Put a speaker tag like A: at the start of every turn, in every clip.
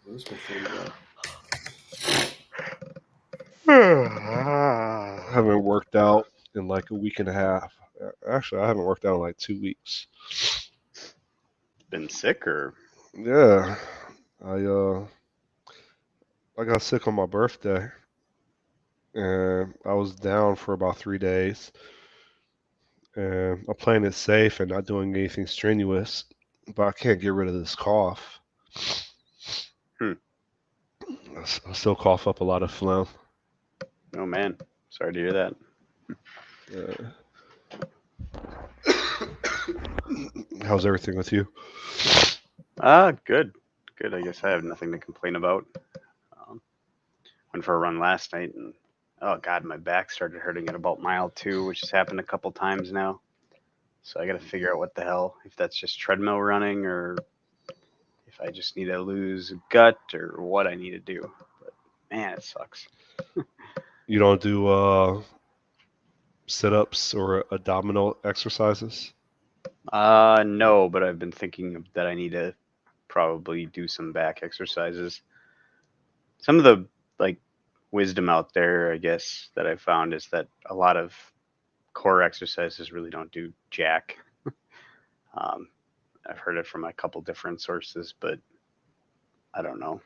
A: This one filled
B: I haven't worked out in like a week and a half. Actually, I haven't worked out in like 2 weeks.
C: Been sick or?
B: Yeah, I I got sick on my birthday, and I was down for about 3 days. And I'm playing it safe and not doing anything strenuous, but I can't get rid of this cough.
C: Hmm.
B: I still cough up a lot of phlegm.
C: Oh man, sorry to hear that.
B: How's everything with you?
C: Good. Good. I guess I have nothing to complain about. Um, went for a run last night, and oh god, my back started hurting at about mile 2, which has happened a couple times now. So I got to figure out what the hell, if that's just treadmill running or if I just need to lose gut or what I need to do. But man, it sucks.
B: You don't do sit-ups or abdominal exercises?
C: No, but I've been thinking that I need to probably do some back exercises. Some of the like wisdom out there, I guess, that I've found is that a lot of core exercises really don't do jack. Um, I've heard it from a couple different sources, but I don't know.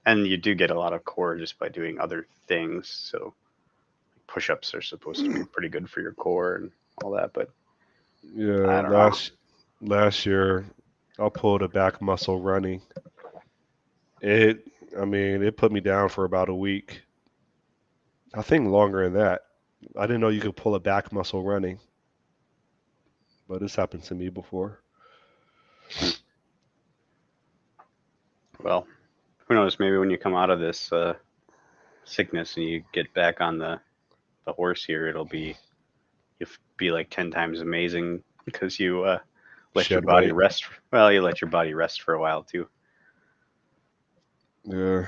C: And you do get a lot of core just by doing other things. So push-ups are supposed to be pretty good for your core and all that, but
B: Yeah,
C: I don't know.
B: last year I pulled a back muscle running. It, I mean, it put me down for about a week. I think longer than that. I didn't know you could pull a back muscle running, but this happened to me before.
C: Well, who knows? Maybe when you come out of this sickness and you get back on the horse here, you'll be like 10 times amazing because you let your
B: Shed
C: body
B: weight.
C: rest. Well, you let your body rest for a while too.
B: Yeah.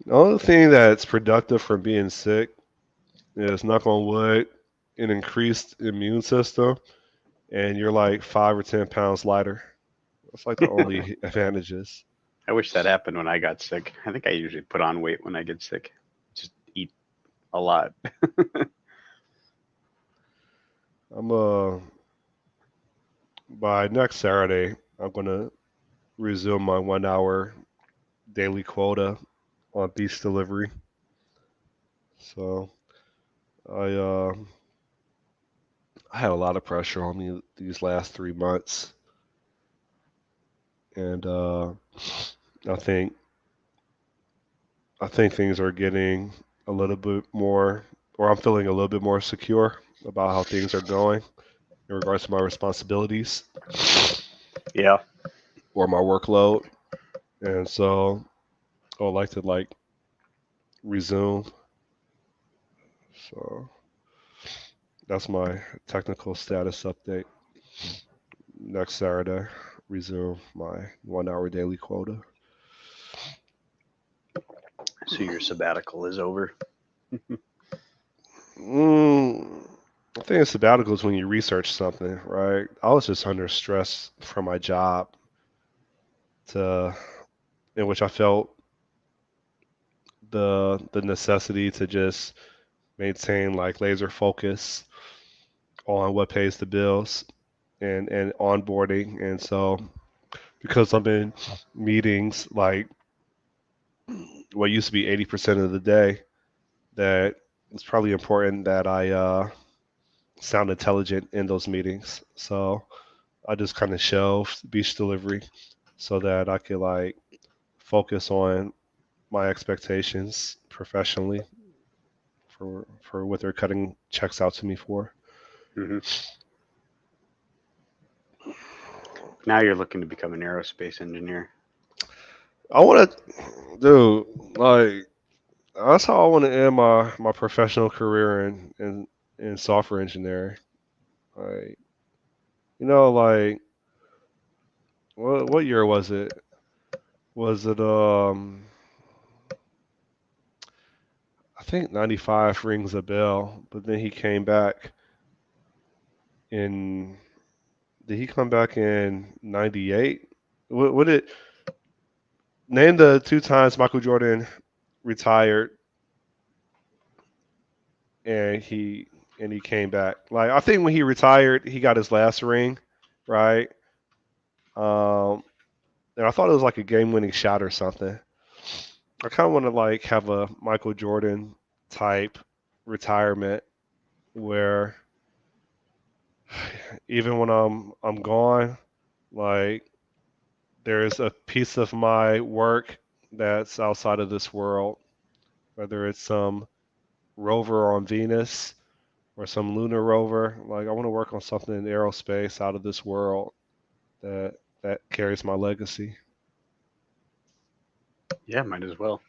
B: The only thing that's productive from being sick is, knock on wood, an increased immune system, and you're like 5 or 10 pounds lighter. That's like the only advantages.
C: I wish that happened when I got sick. I think I usually put on weight when I get sick. Just eat a lot.
B: I'm by next Saturday, I'm gonna resume my 1 hour daily quota on beach delivery. So I uh I had a lot of pressure on me these last 3 months, and I think I think things are getting a little bit more, or I'm feeling a little bit more secure about how things are going in regards to my responsibilities
C: Yeah.
B: or my workload, and so I would like to resume. So that's my technical status update. Next Saturday, resume my 1 hour daily quota.
C: So your sabbatical is over.
B: Mm, I think a sabbatical is when you research something, right? I was just under stress from my job, to in which I felt the necessity to just maintain like laser focus on what pays the bills and onboarding. And so because I'm in meetings like what used to be 80% of the day, that it's probably important that I sound intelligent in those meetings. So I just kind of shelved beach delivery so that I could focus on my expectations professionally for what they're cutting checks out to me for.
C: Hmm. Now you're looking to become an aerospace engineer.
B: I want to do that's how I want to end my professional career in software engineering. Like like what year was it? Was it I think 95 rings a bell, but then he came back in did he come back in 98? What did name the two times Michael Jordan retired and he came back? Like I think when he retired, he got his last ring, right? Um, and I thought it was like a game-winning shot or something. I kind of want to like have a Michael Jordan type retirement where even when I'm gone, like there's a piece of my work that's outside of this world, whether it's some rover on Venus or some lunar rover. Like I want to work on something in aerospace out of this world that that carries my legacy.
C: Yeah, might as well.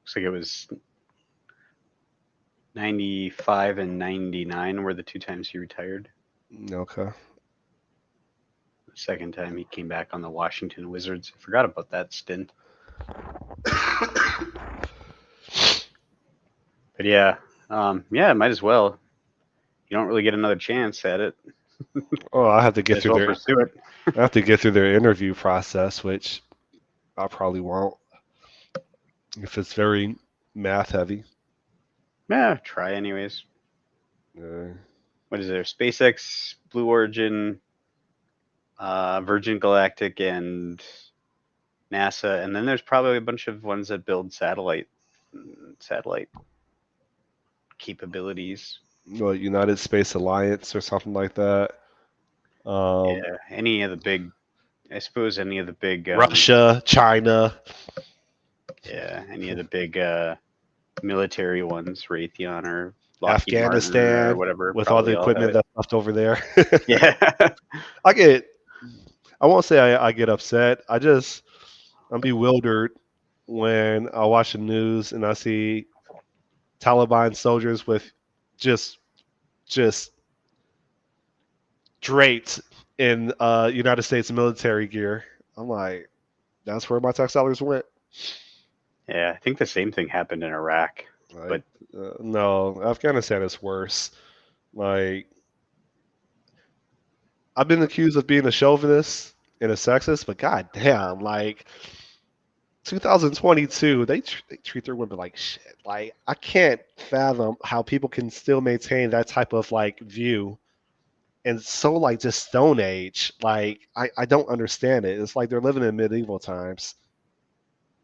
C: Looks like it was 95 and 99 were the two times he retired.
B: Okay.
C: The second time he came back on the Washington Wizards. I forgot about that stint. But yeah, yeah, might as well. You don't really get another chance at it.
B: Oh, I have to
C: Might
B: get
C: as
B: through
C: well
B: their
C: pursue it.
B: I have to get through their interview process, which I probably won't if it's very math heavy.
C: Yeah, try anyways.
B: Uh,
C: What is there? SpaceX, Blue Origin, Virgin Galactic, and NASA, and then there's probably a bunch of ones that build satellite capabilities.
B: United Space Alliance or something like that. Um,
C: Yeah, any of the big, I suppose any of the big,
B: Russia, China,
C: yeah, any of the big military ones, Raytheon or Lockheed Martin or
B: Afghanistan,
C: whatever,
B: with all the
C: probably all have
B: equipment
C: it.
B: that's left over there.
C: Yeah,
B: I get, I won't say I get upset. I'm bewildered when I watch the news and I see Taliban soldiers with just just draped in United States military gear. I'm like, that's where my tax dollars went.
C: yeah. I think the same thing happened in Iraq,
B: Like,
C: but
B: no, Afghanistan is worse. Like, I've been accused of being a chauvinist and a sexist, but god damn, like 2022, they treat their women like shit. Like, I can't fathom how people can still maintain that type of like view and so like just Stone Age. Like, I don't understand it. It's like they're living in medieval times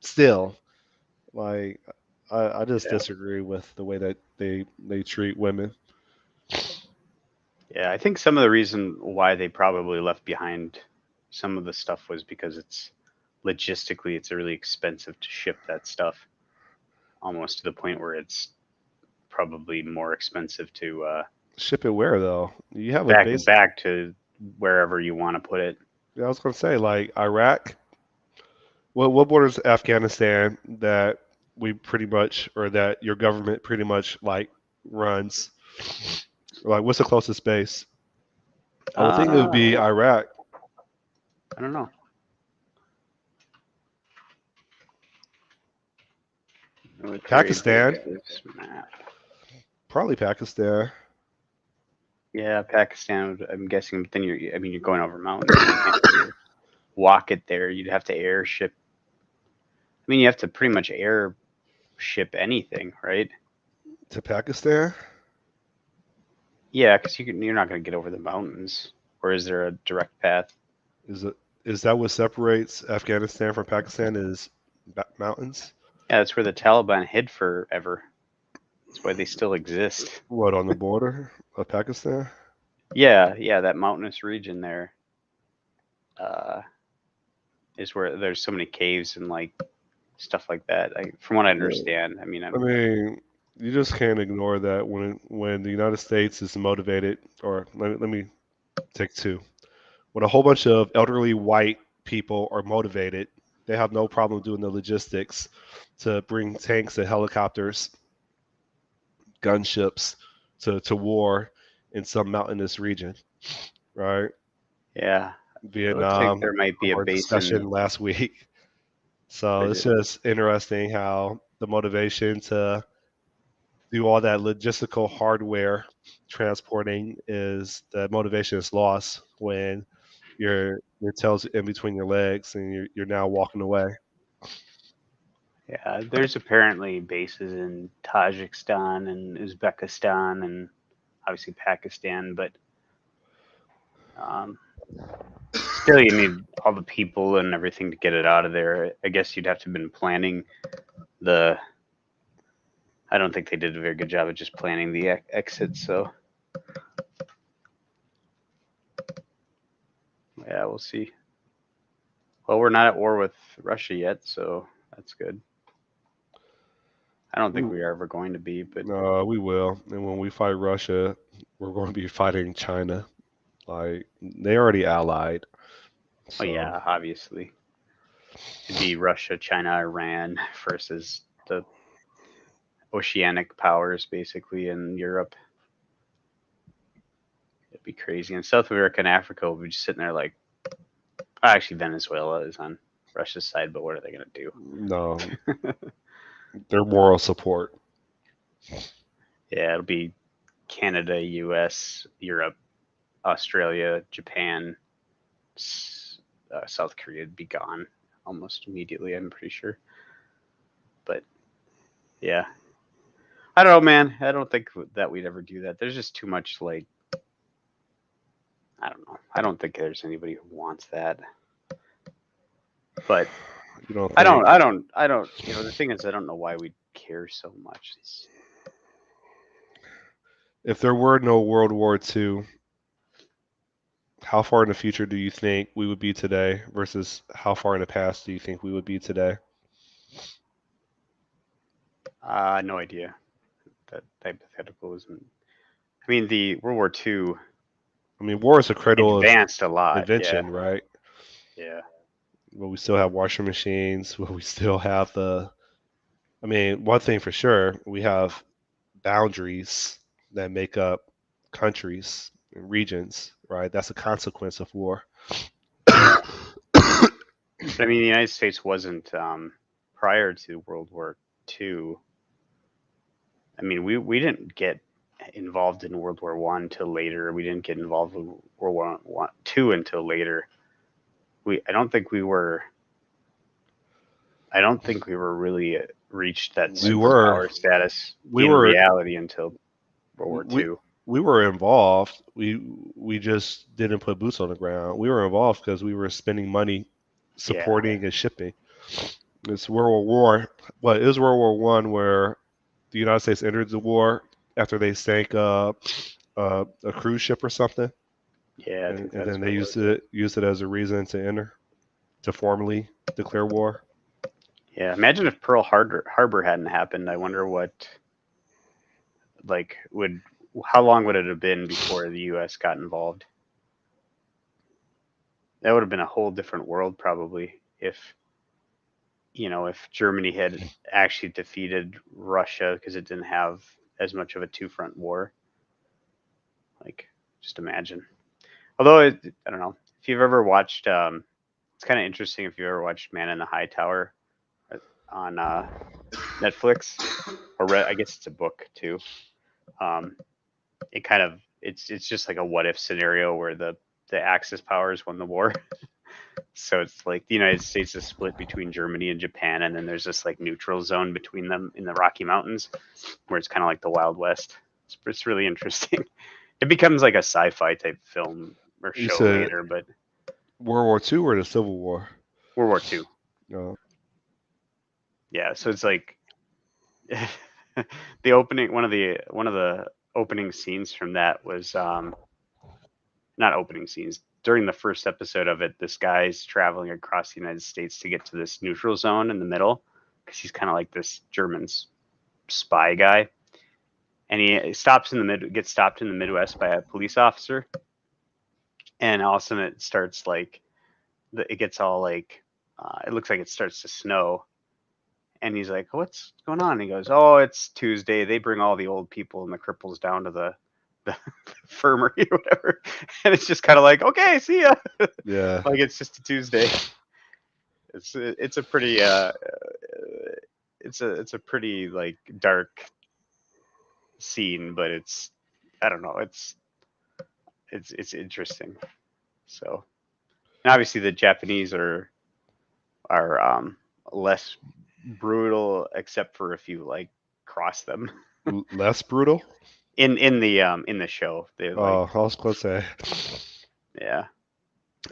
B: still. Like, I just
C: yeah,
B: disagree with the way that they treat women.
C: yeah. I think some of the reason why they probably left behind some of the stuff was because it's logistically it's really expensive to ship that stuff, almost to the point where it's probably more expensive to
B: Ship it where though? You have a
C: back
B: base.
C: back to wherever you want to put it.
B: Yeah, I was gonna say like Iraq. What borders Afghanistan that we pretty much or that your government pretty much like runs? Like, what's the closest base? I would think it would
C: Uh,
B: be Iraq,
C: I don't know. Military
B: Pakistan,
C: bases map.
B: probably Pakistan.
C: Yeah, Pakistan. I'm guessing. But then you're. I mean, you're going over mountains. You can't really walk it there. You'd have to airship. I mean, you have to pretty much airship anything, right?
B: To Pakistan.
C: Yeah, because you're not going to get over the mountains. Or is there a direct path?
B: Is it is that what separates Afghanistan from Pakistan? Is mountains?
C: Yeah, that's where the Taliban hid forever. That's why they still exist.
B: What on the border of Pakistan?
C: Yeah, yeah, that mountainous region there uh, is where there's so many caves and like stuff like that. From what I understand, I mean,
B: I
C: I'm
B: mean, you just can't ignore that when the United States is motivated, or let me take two. When a whole bunch of elderly white people are motivated, they have no problem doing the logistics to bring tanks and helicopters, gunships to war in some mountainous region, right?
C: yeah. It looks like
B: Vietnam,
C: there might be a
B: our
C: base in.
B: discussion last week. So
C: Where's
B: it's
C: it?
B: just interesting how the motivation to do all that logistical hardware transporting is the motivation is lost when your tail's in between your legs, and you're now walking away.
C: Yeah, there's apparently bases in Tajikistan and Uzbekistan and obviously Pakistan, but um, still, you need all the people and everything to get it out of there. I guess you'd have to have been planning the. I don't think they did a very good job of just planning the exit. So yeah, we'll see. Well, we're not at war with Russia yet, so that's good. I don't think
B: We,
C: we are ever going to be, but
B: we will. And when we fight Russia, we're going to be fighting China. Like they already allied.
C: oh
B: So
C: yeah, obviously it'd be Russia, China, Iran versus the oceanic powers basically in Europe. It'd be crazy. And South America and Africa will be just sitting there like, actually, Venezuela is on Russia's side, but what are they going to
B: no,
C: do?
B: their moral support.
C: Yeah, it'll be Canada, US, Europe, Australia, Japan, South Korea would be gone almost immediately, I'm pretty sure. But yeah, I don't know, man. I don't think that we'd ever do that. There's just too much, like, I don't know. I don't think there's anybody who wants that. But
B: You don't think
C: The thing is, I don't know why we care so much.
B: if there were no World War II, how far in the future do you think we would be today versus how far in the past do you think we would be today?
C: No idea. That hypothetical isn't. I mean, the World War II
B: I mean, war is a cradle of
C: advanced a lot. Yeah,
B: invention, right?
C: yeah,
B: But we still have washing machines. But we still have the. I mean, one thing for sure, we have boundaries that make up countries and regions, right? That's a consequence of war.
C: yeah. But I mean, the United States wasn't prior to World War II. I mean, we didn't get involved in World War One till later. We didn't get involved in World War One, Two until later. We I don't think we were. I don't think we were really reached that
B: we were
C: superpower status
B: we
C: in
B: were
C: reality until World War
B: we
C: Two.
B: we were involved. We just didn't put boots on the ground. We were involved because we were spending money
C: Yeah,
B: supporting and shipping. It's World War War. Well, it was World War One where the United States entered the war after they sank a cruise ship or something,
C: yeah, I think
B: and
C: that's
B: then
C: what
B: they
C: it
B: used
C: was.
B: it as a reason to enter to formally declare war.
C: Yeah, imagine if Pearl Harbor hadn't happened. I wonder what like would how long would it have been before the U.S. got involved? That would have been a whole different world probably if Germany had actually defeated Russia because it didn't have as much of a two-front war. Like, just imagine. Although I don't know if you've ever watched. It's kind of interesting if you've ever watched Man in the High Tower on Netflix, or I guess it's a book too. Um, it's just like a what if scenario where the Axis powers won the war. So it's like the United States is split between Germany and Japan, and then there's this like neutral zone between them in the Rocky Mountains, where it's kind of like the Wild West. It's really interesting. It becomes like a sci-fi type film or
B: You
C: show
B: said
C: later, but
B: World War II or the Civil War?
C: World War II.
B: Uh,
C: Yeah, so it's like the opening. One of the opening scenes from that was not opening scenes. During the first episode of it, this guy's traveling across the United States to get to this neutral zone in the middle because he's kind of like this German spy guy, and he stops in the gets stopped in the Midwest by a police officer, and all of a sudden it starts like it gets all like it looks like it starts to snow, and he's like, "What's going on?" And he goes, "Oh, it's Tuesday. They bring all the old people and the cripples down to the infirmary or whatever," and it's just kind of like, "Okay, see ya."
B: yeah,
C: Like it's just a Tuesday. It's a pretty it's a pretty like dark scene, but I don't know, it's interesting. So And obviously, the Japanese are less brutal, except for if you like cross them
B: Less brutal.
C: in the show. They like,
B: I was going to say,
C: yeah,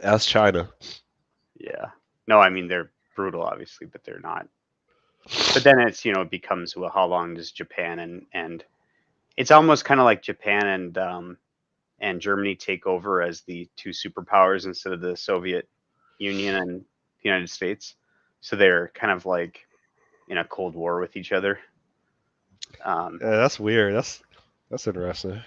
B: as China.
C: yeah. No, I mean they're brutal, obviously, but they're not. But then it's it becomes, well, how long does Japan and it's almost kind of like Japan and Germany take over as the two superpowers instead of the Soviet Union and the United States. So they're kind of like in a cold war with each other. Um,
B: Yeah, that's weird. That's interesting.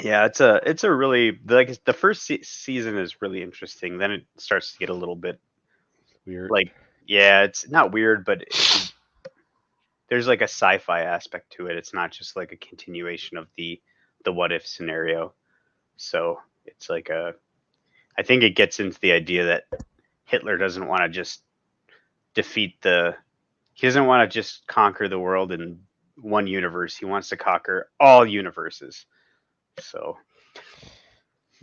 C: yeah, it's a really, like, the first season is really interesting. Then it starts to get a little bit
B: Weird.
C: like, yeah, it's not weird, but there's like a sci-fi aspect to it. It's not just like a continuation of the what if scenario. So it's like I think it gets into the idea that Hitler doesn't want to just defeat the he doesn't want to just conquer the world in one universe. He wants to conquer all universes. So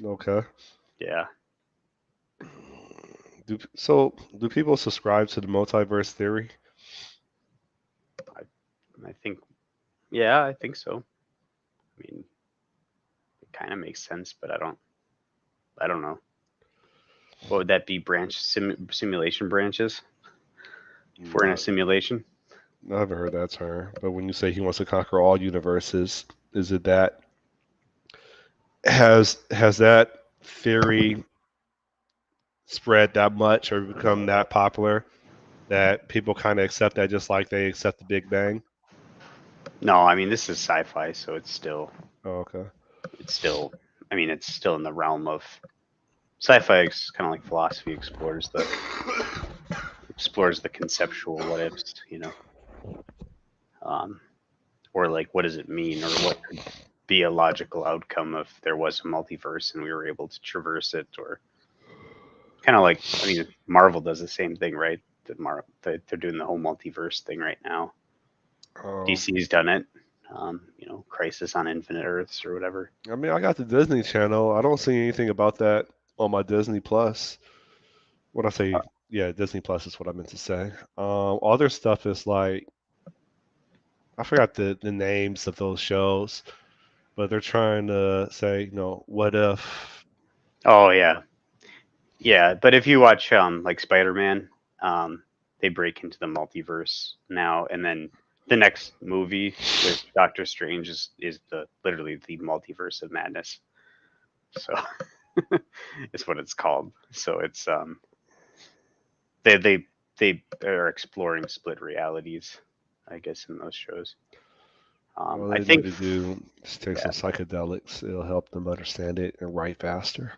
B: Okay.
C: yeah,
B: Do people subscribe to the multiverse theory?
C: I, I think, yeah, I think so. I mean, it kind of makes sense, but I don't know. What would that be? Simulation branches? If we're in a
B: No,
C: simulation?
B: I haven't heard that term. But when you say he wants to conquer all universes, is it that has that theory spread that much or become that popular that people kind of accept that just like they accept the Big Bang?
C: No, I mean this is sci-fi, so
B: Oh, okay.
C: it's still I mean it's still in the realm of sci-fi. Is kind of like philosophy, explores the conceptual what ifs, um, or like what does it mean, or what could be a logical outcome if there was a multiverse and we were able to traverse it, or kind of like, I mean, Marvel does the same thing, right? They're doing the whole multiverse thing right now.
B: Oh,
C: DC's done it. Crisis on Infinite Earths or whatever.
B: I mean, I got the Disney Channel. I don't see anything about that on my Disney Plus. When I say, yeah, Disney Plus is what I meant to say. All their stuff is like I forgot the names of those shows, but they're trying to say, what if?
C: Oh yeah, yeah. But if you watch like Spider-Man, um, they break into the multiverse now, and then the next movie with Doctor Strange is the literally the multiverse of madness. So it's what it's called. So it's they are exploring split realities, I guess, in those shows.
B: All
C: I
B: they need
C: think,
B: to do is take
C: yeah,
B: some psychedelics. It'll help them understand it and write faster.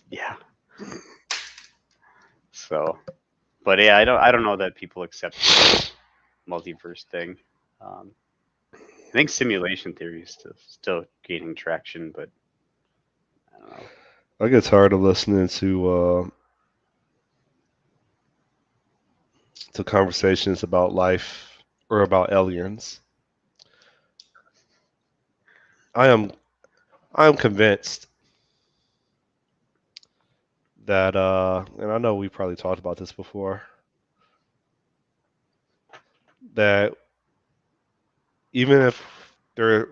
C: yeah. So, but yeah, I don't know that people accept the multiverse thing. Um, I think simulation theory is still gaining traction, but I don't know.
B: I get tired of listening to conversations about life or about aliens. I am I am convinced that and I know we probably talked about this before, that even if they're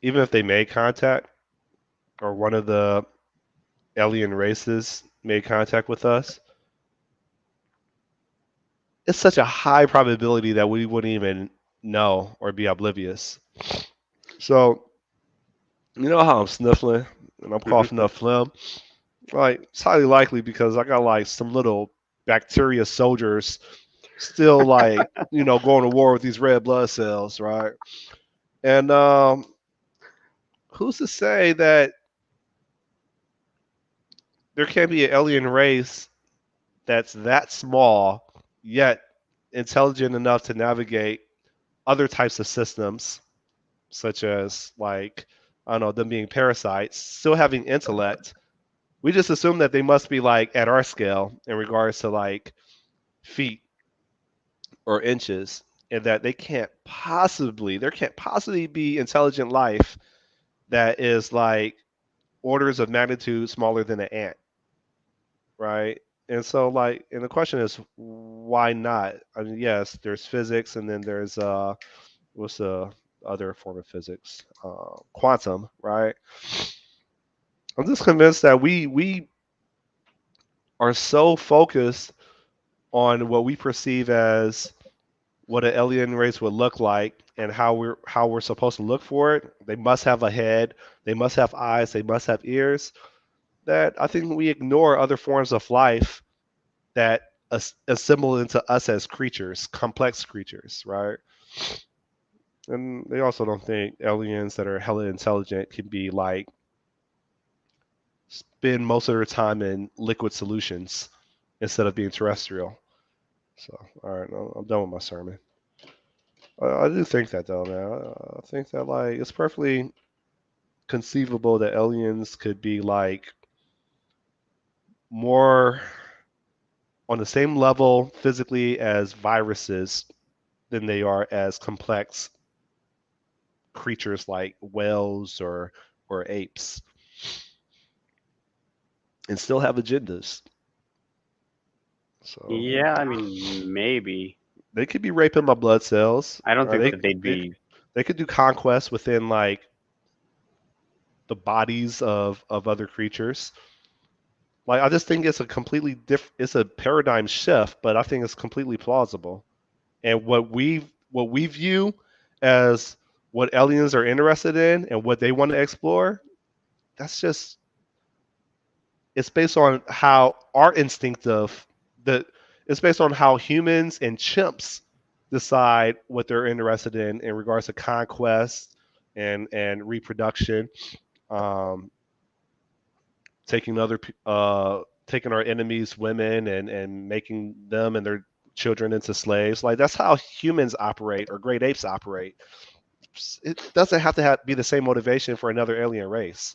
B: even if they made contact or one of the alien races made contact with us, it's such a high probability that we wouldn't even know or be oblivious. So, you know how I'm sniffling and I'm coughing up phlegm? Like, it's highly likely because I got like some little bacteria soldiers still like, going to war with these red blood cells, right? And who's to say that there can't be an alien race that's that small yet intelligent enough to navigate other types of systems, such as like I don't know them being parasites, still having intellect. We just assume that they must be like at our scale in regards to like feet or inches, and that there can't possibly be intelligent life that is like orders of magnitude smaller than an ant, right? And so like, and the question is, why not? I mean, yes, there's physics, and then there's what's the other form of physics? Quantum, right? I'm just convinced that we are so focused on what we perceive as what an alien race would look like and how we're supposed to look for it. They must have a head, they must have eyes, they must have ears. That I think we ignore other forms of life that assemble into us as creatures, complex creatures, right? And they also don't think aliens that are hella intelligent can be like spend most of their time in liquid solutions instead of being terrestrial. So, all right, I'm done with my sermon. I do think that though, man. I think that like it's perfectly conceivable that aliens could be like more on the same level physically as viruses than they are as complex creatures like whales or apes, and still have agendas. So
C: Yeah, I mean, maybe.
B: they could be raping my blood cells,
C: I don't
B: or
C: think that they'd
B: they
C: be.
B: they could do conquest within like the bodies of other creatures. Like I just think it's a completely different, it's a paradigm shift, but I think it's completely plausible. And what we view as what aliens are interested in and what they want to explore, that's just it's based on how our instinctive the it's based on how humans and chimps decide what they're interested in regards to conquest and reproduction, um, taking taking our enemies women and making them and their children into slaves. Like that's how humans operate or great apes operate. It doesn't have to be the same motivation for another alien race.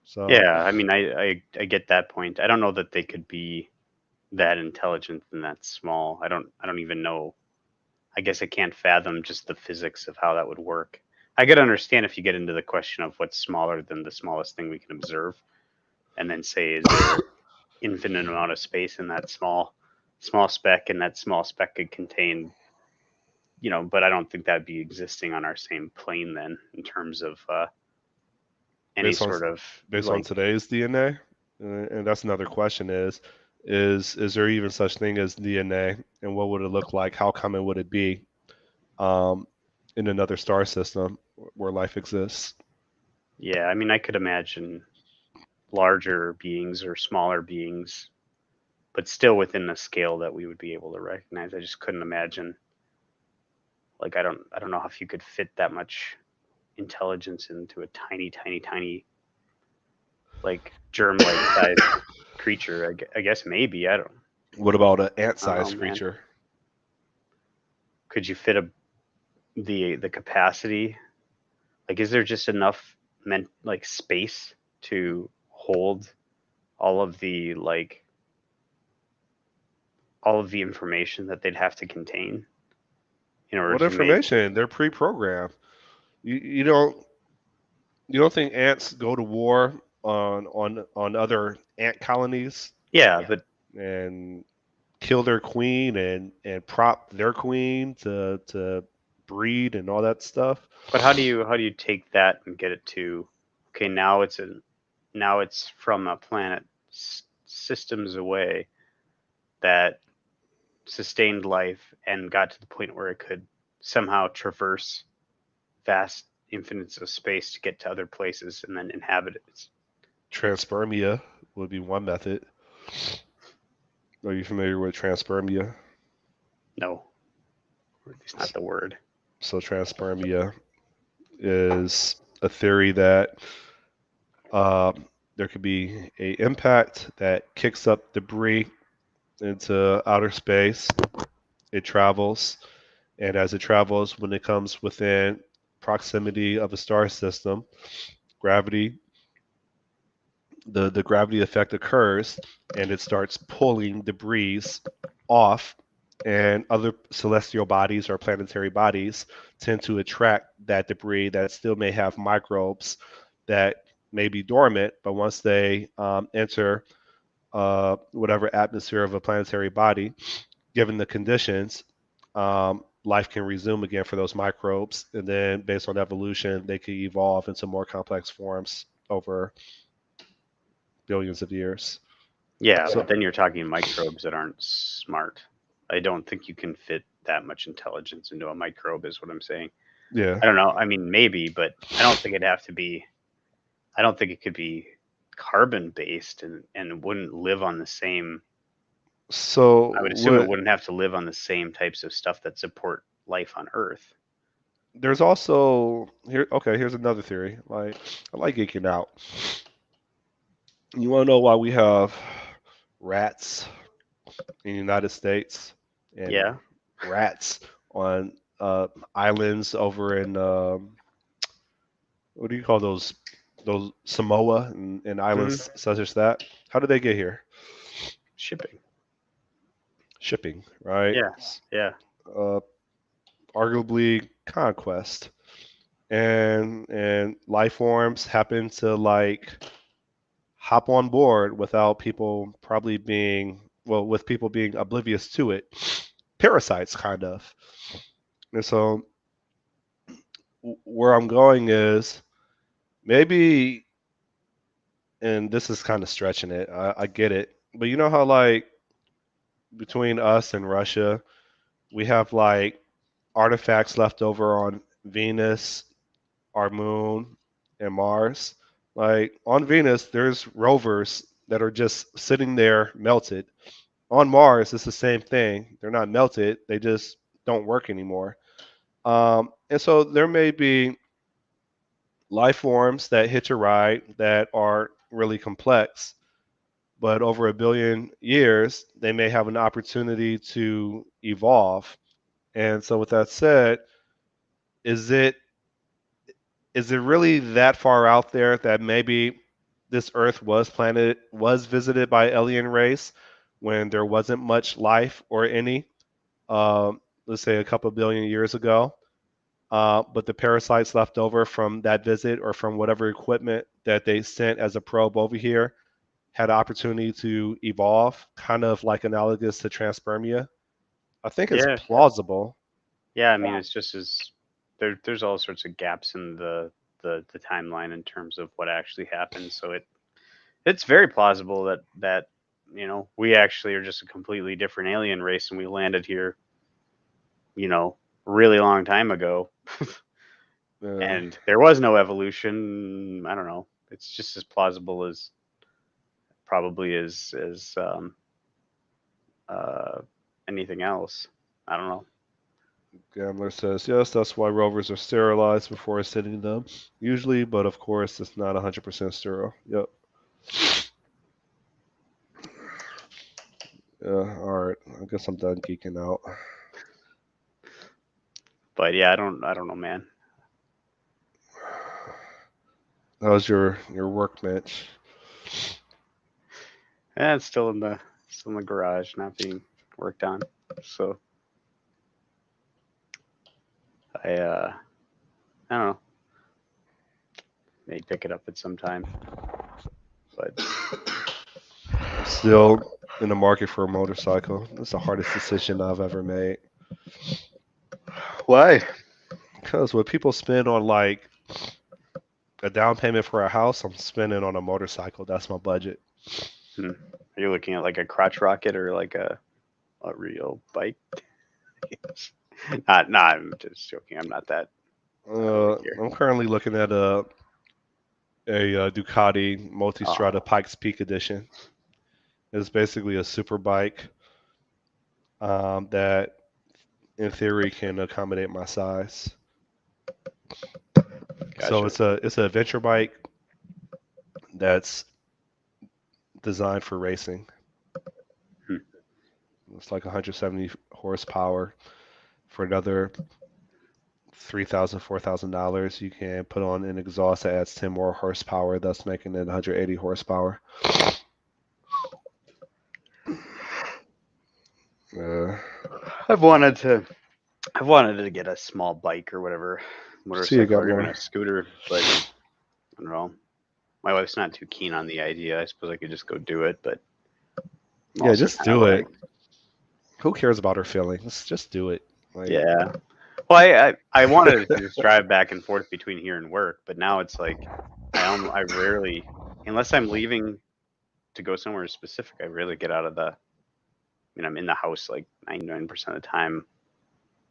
B: So
C: Yeah, I mean, I get that point. I don't know that they could be that intelligent and that small. I don't even know. I guess I can't fathom just the physics of how that would work. I could understand if you get into the question of what's smaller than the smallest thing we can observe, and then say, is there infinite amount of space in that small speck, and that small speck could contain, but I don't think that'd be existing on our same plane then in terms of any
B: based on
C: sort of
B: based on
C: like,
B: today's DNA, and that's another question is there even such thing as DNA, and what would it look like? How common would it be um, in another star system where life exists?
C: yeah, I mean, I could imagine larger beings or smaller beings, but still within a scale that we would be able to recognize. I just couldn't imagine, like, I don't know if you could fit that much intelligence into a tiny like germ-like sized creature. I guess maybe,
B: What about an
C: I don't know,
B: ant-sized
C: man.
B: creature?
C: Could you fit the capacity? Like, is there just enough meant like space to hold all of the like all of the information that they'd have to contain in order
B: What
C: to make?
B: information? They're pre-programmed. You don't think ants go to war on other ant colonies
C: Yeah, but
B: and kill their queen and prop their queen to breed and all that stuff?
C: how do you take that and get it to, okay, now it's from a planet systems away that sustained life and got to the point where it could somehow traverse vast infinites of space to get to other places and then inhabit it.
B: Transpermia would be one method. Are you familiar with transpermia?
C: No, or at least not the word.
B: So transpermia is a theory that uh, there could be a impact that kicks up debris into outer space. It travels, and as it travels, when it comes within proximity of a star system, gravity the gravity effect occurs, and it starts pulling debris off, and other celestial bodies or planetary bodies tend to attract that debris that still may have microbes that may be dormant, but once they enter whatever atmosphere of a planetary body, given the conditions, life can resume again for those microbes. And then, based on evolution, they can evolve into more complex forms over billions of years.
C: Yeah,
B: So,
C: but then you're talking microbes that aren't smart. I don't think you can fit that much intelligence into a microbe, is what I'm saying.
B: yeah.
C: I don't know. I mean, maybe, but I don't think it'd have to be. I don't think it could be carbon based and wouldn't live on the same.
B: So,
C: I would assume it
B: what
C: wouldn't have to live on the same types of stuff that support life on Earth.
B: there's also here. Okay, here's another theory. Like, I like geeking out. You want to know why we have rats in the United States and
C: Yeah.
B: rats on islands over in what do you call those Samoa and
C: Hmm.
B: islands such as that? How did they get here?
C: Shipping.
B: Shipping, right?
C: Yeah. Yeah.
B: Uh, arguably conquest, and life forms happen to like hop on board without people probably being well, with people being oblivious to it. Parasites, kind of. And so where I'm going is maybe, and this is kind of stretching it. I get it, but you know how like between us and Russia, we have like artifacts left over on Venus, our moon, and Mars. Like on Venus, there's rovers that are just sitting there melted. On Mars, it's the same thing. They're not melted; they just don't work anymore. And so there may be life forms that hitch a ride that are really complex, but over a billion years, they may have an opportunity to evolve. And so, with that said, is it is it really that far out there that maybe this Earth was visited by alien race when there wasn't much life or any, let's say a couple billion years ago, but the parasites left over from that visit or from whatever equipment that they sent as a probe over here had an opportunity to evolve, kind of like analogous to transpermia. I think it's
C: Yeah.
B: plausible.
C: Yeah. I mean, it's just as there's all sorts of gaps in the timeline in terms of what actually happened. So it's very plausible that we actually are just a completely different alien race and we landed here, you know, really long time ago,
B: Uh,
C: and there was no evolution. I don't know. It's just as plausible as probably as uh, anything else. I don't know.
B: Gambler says, yes, that's why rovers are sterilized before sending them, usually, but of course, it's not 100% sterile. Yep. Yeah, all right. I guess I'm done geeking out.
C: But yeah, I don't know, man.
B: How's your workbench?
C: It's still in the garage, not being worked on. So I I don't know. May pick it up at some time. But
B: I'm still in the market for a motorcycle. It's the hardest decision I've ever made.
C: why?
B: Because what people spend on like a down payment for a house, I'm spending on a motorcycle. That's my budget.
C: Hmm. Are you looking at like a crotch rocket or like a real bike? Not. I'm just joking. I'm not that like here.
B: I'm currently looking at a Ducati
C: Oh,
B: Multistrada Pikes Peak Edition. It's basically a super bike that, in theory, can accommodate my size. So
C: gotcha.
B: it's a adventure bike that's designed for racing.
C: Hmm.
B: It's like 170 horsepower. For another 3,000, $4,000, you can put on an exhaust that adds 10 more horsepower, thus making it 180 horsepower. Uh,
C: I've wanted to. I've wanted to get a small bike or whatever,
B: see you,
C: motorcycle or even
B: Gambler.
C: a scooter, but I don't know. my wife's not too keen on the idea. I suppose I could just go do it, but I'm
B: Yeah,
C: also
B: just
C: kind of
B: do it.
C: like,
B: Who cares about her feelings? Just do it. Like,
C: yeah. Well, I wanted to just drive back and forth between here and work, but now it's like I rarely, unless I'm leaving to go somewhere specific, I rarely get out of the. I mean, I'm in the house like 99% of the time.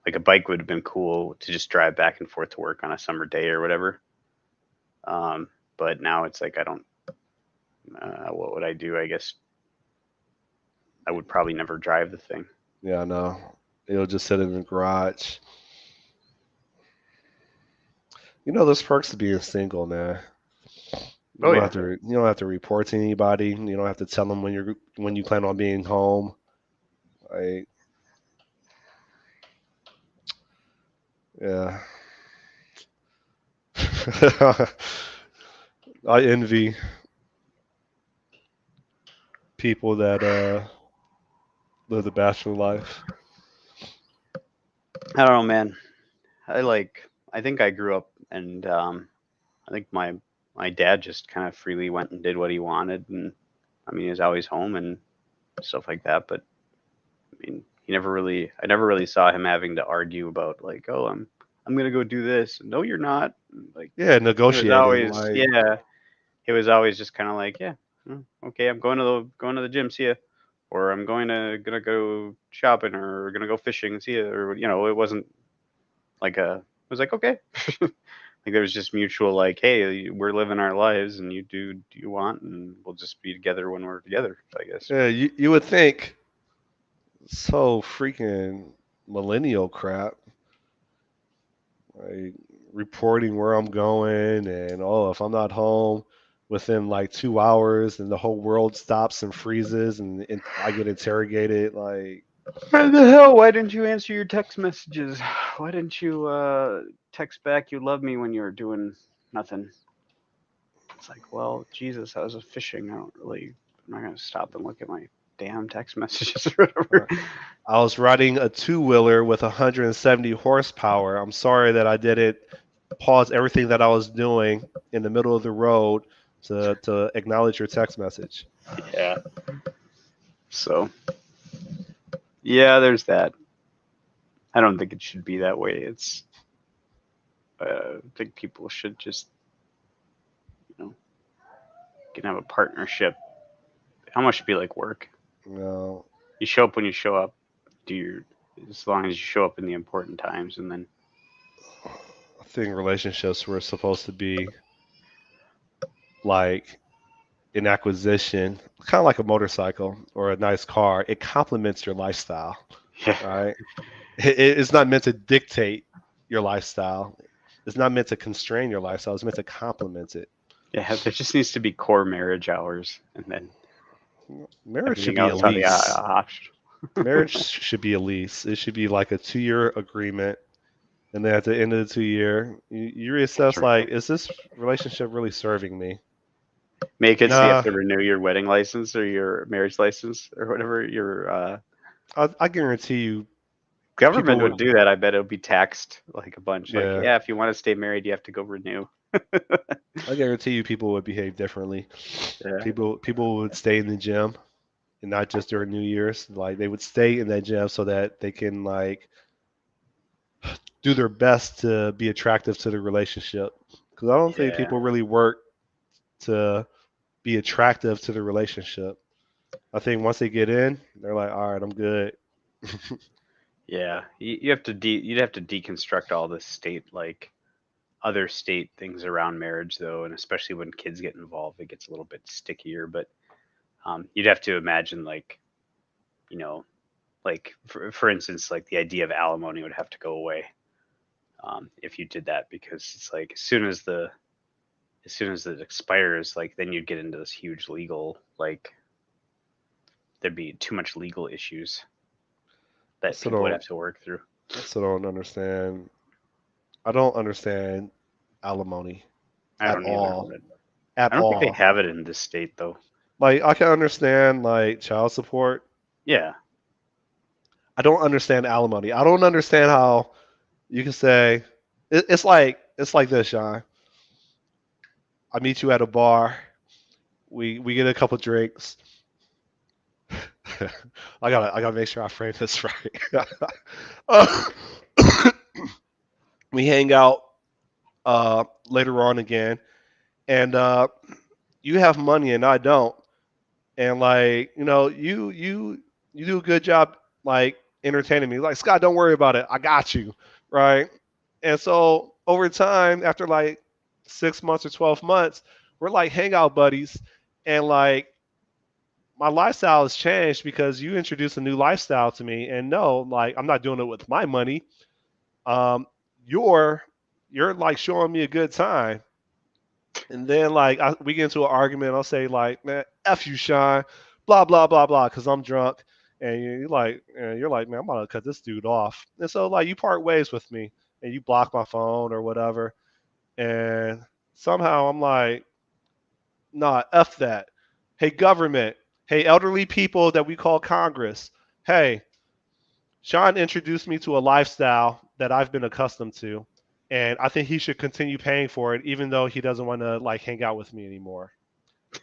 C: Like a bike would have been cool to just drive back and forth to work on a summer day or whatever. But now it's like I don't. What would I do? I guess I would probably never drive the thing.
B: yeah, I know. It'll just sit in the garage. You know, there's perks to being single, man.
C: Oh yeah,
B: You don't have to report to anybody. You don't have to tell them when you plan on being home. Like, yeah. I envy people that live the bachelor life.
C: I don't know, man. I like. I think I grew up, and I think my dad just kind of freely went and did what he wanted, and I mean, he was always home and stuff like that. But I mean, he never really. I never really saw him having to argue about like, oh, I'm gonna go do this. No, you're not. Like
B: Yeah,
C: it was
B: negotiating.
C: always
B: Like,
C: yeah. It was always just kind of like yeah, okay, I'm going to the gym. See ya. Or I'm gonna go shopping or gonna go fishing. See ya. Or it wasn't like a. It was like okay. Like there was just mutual like, hey, we're living our lives, and you do you want, and we'll just be together when we're together. I guess.
B: yeah, you would think so freaking millennial crap. Like reporting where I'm going and oh, if I'm not home within like 2 hours, and the whole world stops and freezes, and I get interrogated. Like,
C: Why the hell? Why didn't you answer your text messages? Why didn't you text back you love me when you were doing nothing? It's like, well, Jesus, I was fishing. I'm not gonna stop and look at my damn text messages or whatever.
B: I was riding a two wheeler with 170 horsepower. I'm sorry that I didn't pause everything that I was doing in the middle of the road to acknowledge your text message.
C: Yeah. So yeah, there's that. I don't think it should be that way. I think people should just, you know, can have a partnership. How much should be like work?
B: You know,
C: You show up when you show up. Do your as long as you show up in the important times, and then
B: I think relationships were supposed to be like an acquisition, kind of like a motorcycle or a nice car. It complements your lifestyle,
C: yeah,
B: right? It's not meant to dictate your lifestyle. It's not meant to constrain your lifestyle. It's meant to complement it.
C: yeah. There just needs to be core marriage hours, and then
B: Marriage should
C: everything
B: be a
C: else are the
B: lease.
C: optional.
B: Marriage should be a lease. It should be like a 2 year agreement. And then at the end of the 2 year, you reassess like, is this relationship really serving me?
C: Make it so you have
B: Nah,
C: to renew your wedding license or your marriage license or whatever. Your
B: I guarantee you,
C: government
B: people
C: would
B: would,
C: do that. I bet it would be taxed like a bunch. Like,
B: yeah,
C: yeah, if you want to stay married, you have to go renew.
B: I guarantee you, people would behave differently.
C: Yeah,
B: People would stay in the gym, and not just during New Year's. Like they would stay in that gym so that they can like do their best to be attractive to the relationship. Because I don't think
C: yeah,
B: people really work to be attractive to the relationship. I think once they get in, they're like, all right, I'm good.
C: yeah. You have to you'd have to deconstruct all the state like other state things around marriage though, and especially when kids get involved, it gets a little bit stickier. But you'd have to imagine like you know like for instance like the idea of alimony would have to go away if you did that because it's like as soon as it expires like then you'd get into this huge legal like there'd be too much legal issues
B: I
C: that
B: still
C: people would
B: don't,
C: have to work through.
B: I still don't understand. I don't understand alimony
C: I
B: at
C: don't either,
B: all.
C: but
B: At
C: I don't think they
B: all.
C: have it in this state though.
B: Like I can understand like child support.
C: Yeah,
B: I don't understand alimony. I don't understand how you can say it's like this, Sean. I meet you at a bar. We get a couple drinks. I gotta make sure I frame this right. uh, we hang out later on again, and you have money and I don't, and like you do a good job like entertaining me. Like Scott, don't worry about it, I got you, right? And so over time, after like 6 months or 12 months, we're like hangout buddies, and like my lifestyle has changed because you introduced a new lifestyle to me, and no, like I'm not doing it with my money. Um, you're you're like showing me a good time, and then like we get into an argument. I'll say like, man, f you, Sean, blah blah blah blah, because I'm drunk, and you're like, man, I'm gonna cut this dude off. And so like you part ways with me, and you block my phone or whatever, and somehow I'm like, nah, f that. Hey government, hey elderly people that we call Congress, hey, Sean introduced me to a lifestyle that I've been accustomed to, and I think he should continue paying for it, even though he doesn't want to like hang out with me anymore.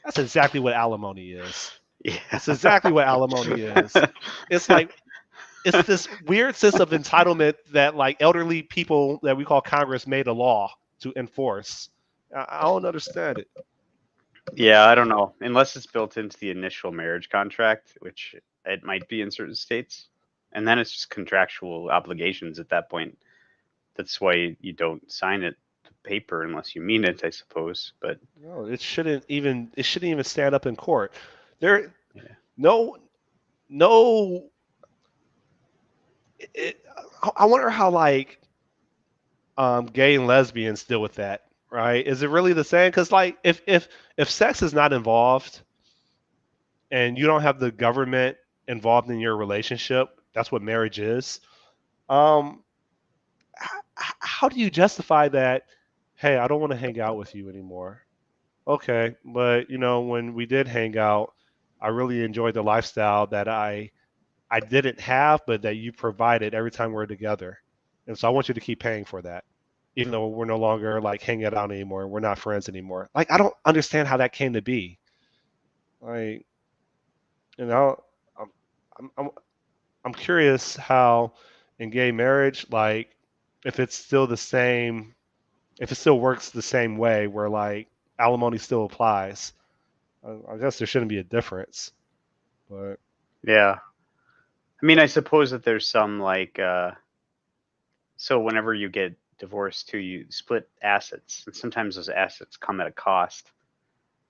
B: That's exactly what alimony is. It's
C: Yeah.
B: exactly what alimony is. It's like it's this weird sense of entitlement that like elderly people that we call Congress made a law to enforce. I don't understand it.
C: Yeah, I don't know. Unless it's built into the initial marriage contract, which it might be in certain states. And then it's just contractual obligations at that point. That's why you don't sign it to paper unless you mean it, I suppose. But
B: No, it shouldn't even stand up in court. There
C: yeah.
B: no no it, I wonder how like gay and lesbians deal with that, right? Is it really the same? Because like if sex is not involved and you don't have the government involved in your relationship, that's what marriage is. Um, how do you justify that? Hey, I don't want to hang out with you anymore. Okay, but when we did hang out, I really enjoyed the lifestyle that I didn't have, but that you provided every time we're together, and so I want you to keep paying for that, even though we're no longer like hanging out anymore. We're not friends anymore. Like I don't understand how that came to be. Like you know, I'm I'm I'm, I'm curious how in gay marriage, like if it's still the same, if it still works the same way, where like alimony still applies. I guess there shouldn't be a difference, but
C: Yeah. I mean, I suppose that there's some like so whenever you get divorced too, you split assets, and sometimes those assets come at a cost.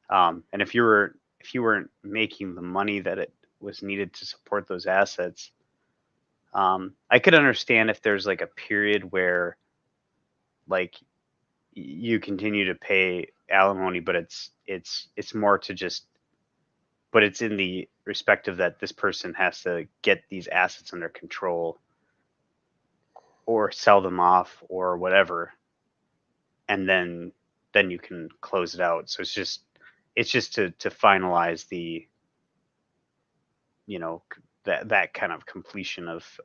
C: And if you weren't making the money that it was needed to support those assets, I could understand if there's like a period where like you continue to pay alimony, but it's more to just, but it's in the respect of that this person has to get these assets under control or sell them off or whatever, and then you can close it out. So it's just to finalize the, you know, that kind of completion of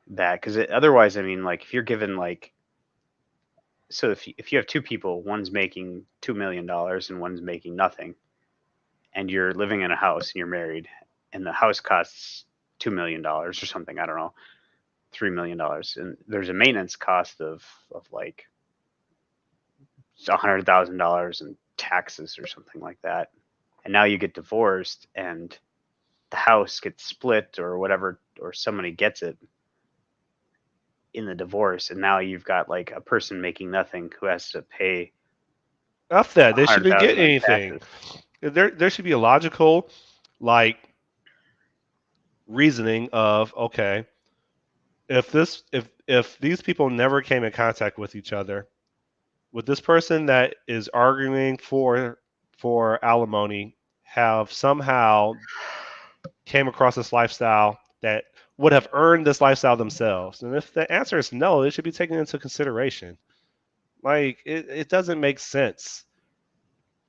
C: that, because otherwise, I mean, like if you're given like, so if you have two people, one's making $2 million and one's making nothing, and you're living in a house and you're married, and the house costs $2 million or something, I don't know, $3 million, and there's a maintenance cost of like $100,000 in taxes or something like that, and now you get divorced and the house gets split or whatever, or somebody gets it in the divorce, and now you've got like a person making nothing who has to pay
B: F that.
C: a
B: They
C: hundred
B: shouldn't get
C: thousand in
B: anything.
C: taxes.
B: There should be a logical like reasoning of okay, if these people never came in contact with each other, would this person that is arguing for alimony have somehow came across this lifestyle that would have earned this lifestyle themselves? And if the answer is no, it should be taken into consideration. Like it doesn't make sense.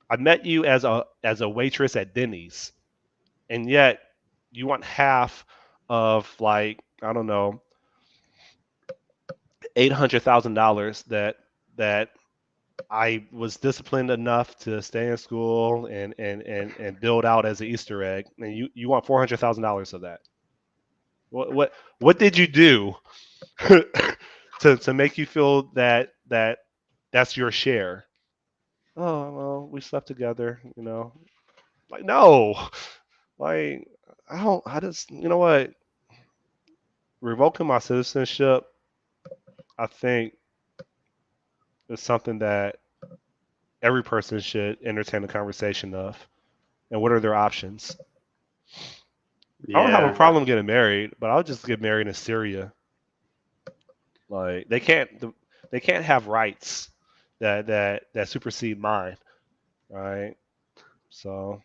B: I met you as a waitress at Denny's, and yet you want half of like I don't know $800,000 that I was disciplined enough to stay in school and build out as an Easter egg, and you want $400,000 of that. What did you do to make you feel that that's your share? Oh well, we slept together, you know. Like no, like I don't. I just you know what? Revoking my citizenship, I think, is something that every person should entertain a conversation of. And what are their options? I don't have a
C: Yeah,
B: problem getting married, but I'll just get married in Syria. Like they can't have rights that supersede mine, right? So,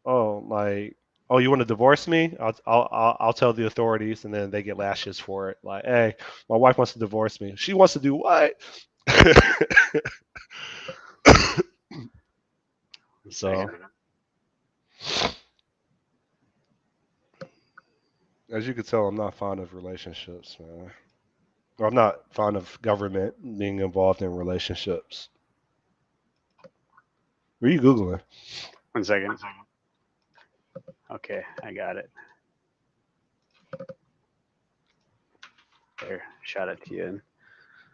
B: oh, like, oh, you want to divorce me? I'll tell the authorities, and then they get lashes for it. Like, hey, my wife wants to divorce me. She wants to do what?
C: one
B: So,
C: second.
B: as you can tell, I'm not fond of relationships, man. Or I'm not fond of government being involved in relationships. What are you googling?
C: 1 second. Okay, I got it. There, shot it to you in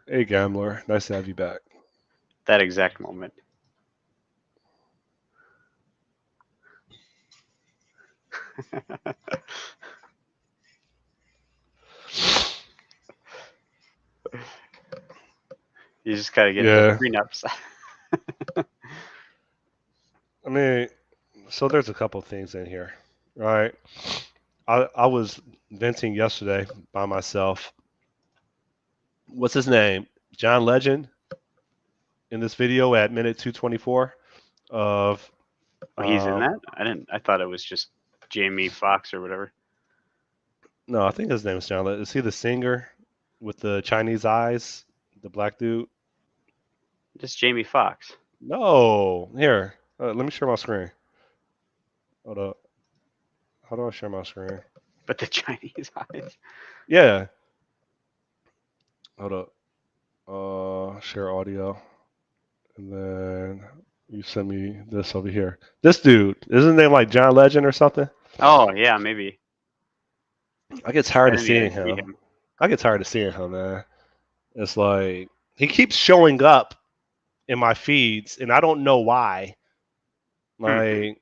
B: Hey, gambler, nice to have you back.
C: that exact moment. You just gotta get the
B: Yeah,
C: prenups.
B: I mean, so there's a couple things in here, right? I was venting yesterday by myself. What's his name? John Legend in this video at minute 224 of
C: Oh, he's in
B: um
C: that? I didn't. I thought it was just Jamie Foxx or whatever.
B: no, I think his name is John Legend. Is he the singer with the Chinese eyes, the black dude?
C: Just Jamie Foxx,
B: No, here. Let me share my screen. Hold up. How do I share my screen?
C: but the Chinese eyes.
B: Yeah. Hold up. Share audio, and then you send me this over here. This dude, isn't his name like John Legend or something?
C: Oh yeah, maybe.
B: I get tired
C: I
B: of
C: didn't even
B: seeing
C: see
B: him.
C: him.
B: I get tired of seeing him, man. It's like he keeps showing up in my feeds, and I don't know why.
C: Hmm.
B: Like,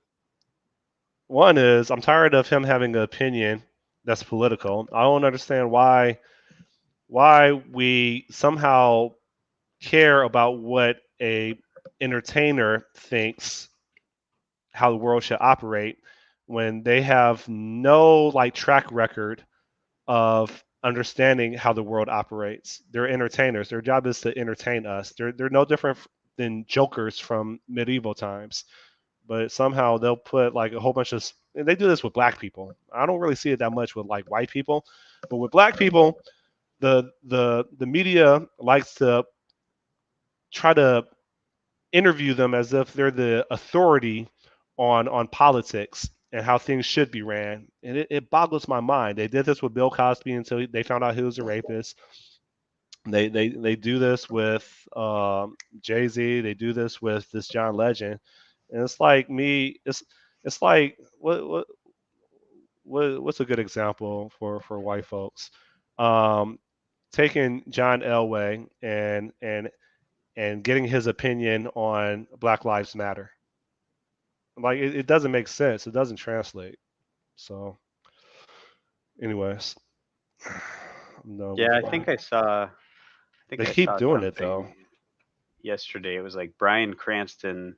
B: one is I'm tired of him having an opinion that's political. I don't understand why we somehow care about what a entertainer thinks how the world should operate when they have no like track record of understanding how the world operates. They're entertainers. Their job is to entertain us. They're no different than jokers from medieval times. But somehow they'll put like a whole bunch of and they do this with black people. I don't really see it that much with like white people, but with black people, the media likes to try to interview them as if they're the authority on politics and how things should be ran. And it boggles my mind. They did this with Bill Cosby until they found out he was a rapist. They do this with Jay Z. They do this with this John Legend, and it's like me. It's like what's a good example for white folks? Um, Taking John Elway and getting his opinion on Black Lives Matter. Like it doesn't make sense. It doesn't translate. So, anyways, I'm done
C: Yeah,
B: with
C: I
B: that.
C: think I saw. I think
B: They
C: I
B: keep
C: saw
B: doing it though.
C: something yesterday. It was like Bryan Cranston.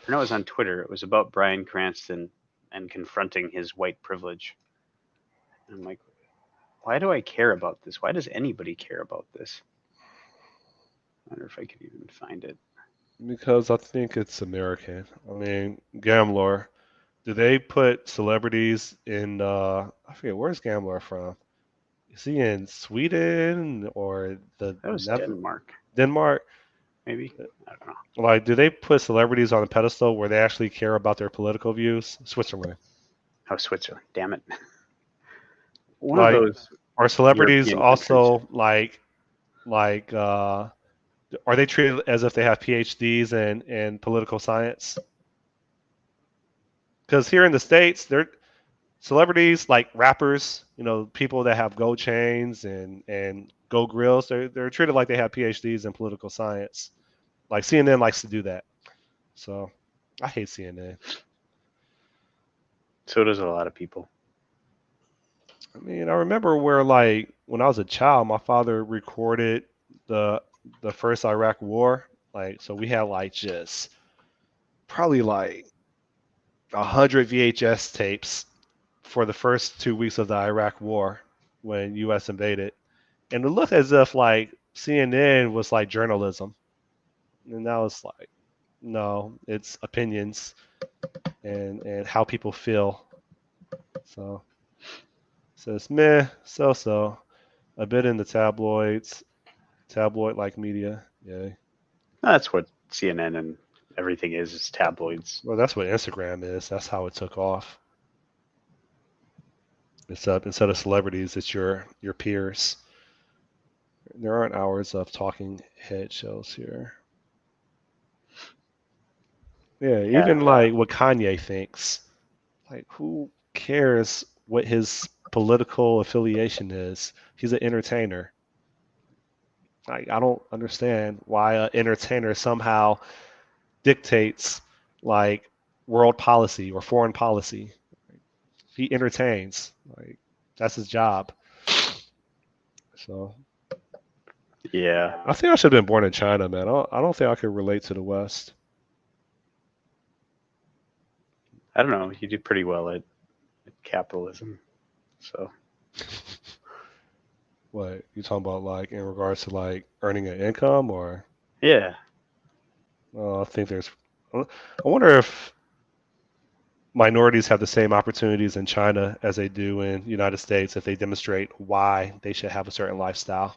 C: Or no, it was on Twitter. It was about Bryan Cranston and confronting his white privilege. And I'm like, why do I care about this? Why does anybody care about this? I wonder if I could even find it.
B: Because I think it's American. I mean, Gambler. Do they put celebrities in? I forget where's Gambler from. Is he in Sweden or the
C: That was Denmark,
B: Denmark?
C: maybe. I don't know.
B: Like, do they put celebrities on a pedestal where they actually care about their political views? Switzerland.
C: Oh, Switzerland. Damn it. One of
B: Like,
C: those
B: are celebrities
C: European countries.
B: also like Are they treated as if they have PhDs in political science? Because here in the states, they're celebrities like rappers, people that have gold chains and gold grills. They're treated like they have PhDs in political science. Like CNN likes to do that. So I hate CNN.
C: So does a lot of people.
B: I mean, I remember where like when I was a child, my father recorded the the first Iraq War. Like, so we had like just probably like 100 VHS tapes for the first 2 weeks of the Iraq War when U.S. invaded, and it looked as if like CNN was like journalism, and now it's like no, it's opinions and how people feel. So says meh, so a bit in the tabloids, tabloid like media. Yeah.
C: That's what CNN and everything is tabloids.
B: Well, that's what Instagram is. That's how it took off. It's up instead of celebrities, it's your peers. There aren't hours of talking head shows here. Yeah,
C: Yeah,
B: even like what Kanye thinks. Like, who cares what his political affiliation is? He's an entertainer. Like, I don't understand why an entertainer somehow dictates like world policy or foreign policy. He entertains. Like, that's his job. So
C: yeah.
B: I think I should have been born in China, man. I don't think I could relate to the West.
C: I don't know. You do pretty well at capitalism. So
B: What you talking about, like in regards to like earning an income, or
C: yeah,
B: I think there's. I wonder if minorities have the same opportunities in China as they do in United States if they demonstrate why they should have a certain lifestyle.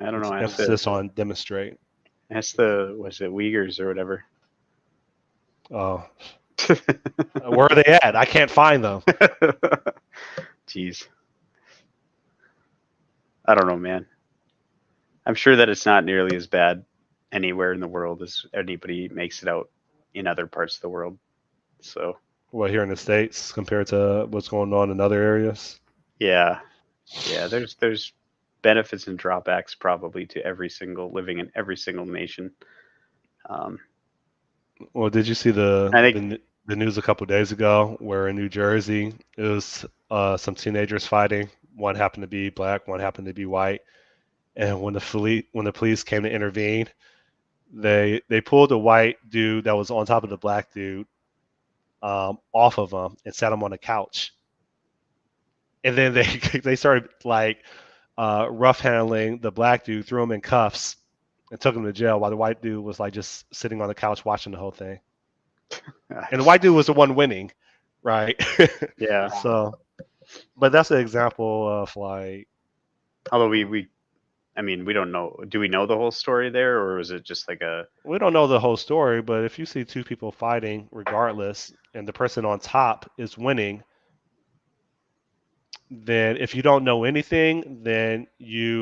C: I don't
B: It's
C: know.
B: emphasis on demonstrate.
C: Ask the was it Uyghurs or whatever.
B: Oh, where are they at? I can't find them.
C: Jeez, I don't know, man. I'm sure that it's not nearly as bad anywhere in the world as anybody makes it out in other parts of the world. So
B: What, here in the States compared to what's going on in other areas?
C: yeah, yeah. There's benefits and drawbacks probably to every single living in every single nation. Um,
B: Well, did you see
C: I think
B: the news a couple days ago where in New Jersey it was some teenagers fighting. One happened to be black, one happened to be white, and when the police came to intervene, they pulled the white dude that was on top of the black dude off of him and sat him on a couch, and then they they started like rough handling the black dude, threw him in cuffs, and took him to jail while the white dude was like just sitting on the couch watching the whole thing. And the white dude was the one winning, right?
C: yeah.
B: So, but that's an example of like
C: Although we I mean we don't know. Do we know the whole story there, or is it just like a
B: we don't know the whole story, but if you see two people fighting regardless and the person on top is winning, then if you don't know anything, then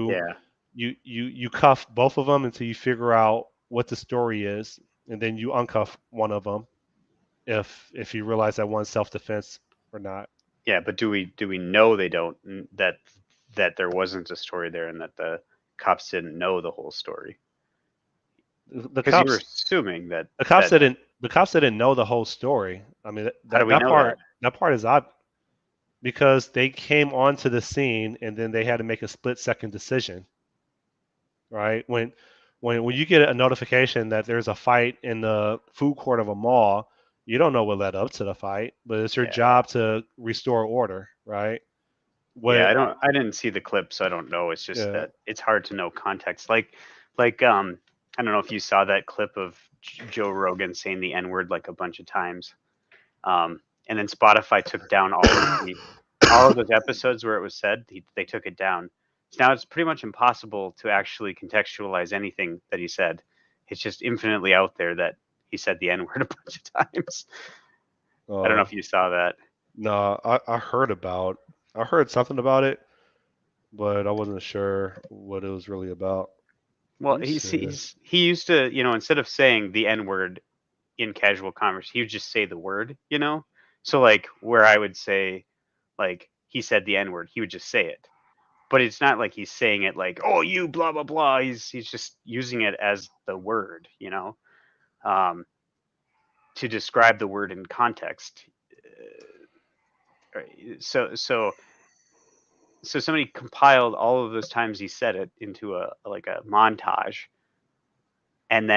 C: yeah
B: you cuff both of them until you figure out what the story is, and then you uncuff one of them if you realize that one's self-defense or not.
C: yeah? But do we know they don't that there wasn't a story there and that the cops didn't know the whole story?
B: The
C: Because you were
B: cops
C: assuming that
B: the cops
C: that
B: didn't the cops didn't know the whole story. I mean
C: how do
B: that
C: we
B: that
C: know that?
B: part is odd because they came onto the scene and then they had to make a split-second decision, right? When you get a notification that there's a fight in the food court of a mall, you don't know what led up to the fight, but it's your
C: Yeah,
B: job to restore order, right?
C: yeah.
B: What
C: I didn't see the clip, so I don't know. It's just
B: Yeah.
C: that it's hard to know context. Like I don't know if you saw that clip of Joe Rogan saying the N word like a bunch of times. And then Spotify took down all of those episodes where it was said. They took it down. So now it's pretty much impossible to actually contextualize anything that he said. It's just infinitely out there that he said the N word a bunch of times. I don't know
B: uh
C: if you saw that.
B: no, I heard something about it, but I wasn't sure what it was really about.
C: Well,
B: You serious?
C: he used to, instead of saying the N word in casual conversation, he would just say the word. So like where I would say like he said the N word, he would just say it. But it's not like he's saying it like, "Oh, you blah blah blah." He's just using it as the word, um, to describe the word in context. Right? So somebody compiled all of those times he said it into a like a montage, and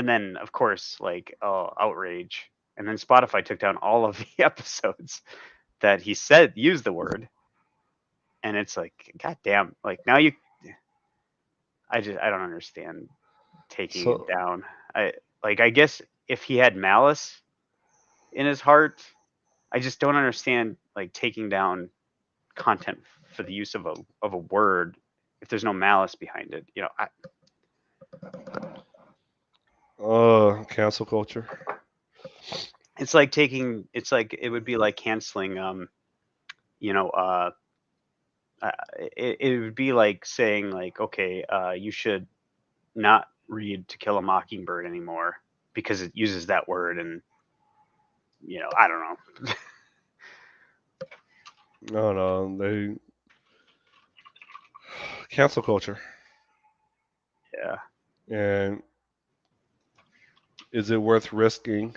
C: then of course like, oh, outrage, and then Spotify took down all of the episodes that he said used the word, and it's like, god damn, like now I don't understand taking it
B: So
C: down. I guess if he had malice in his heart, I just don't understand like taking down content for the use of a word if there's no malice behind it.
B: cancel culture.
C: It's like it would be like canceling you know uh it would be like saying like, okay, you should not read To Kill a Mockingbird anymore because it uses that word, and I don't know.
B: No, no, they cancel culture.
C: Yeah.
B: And is it worth risking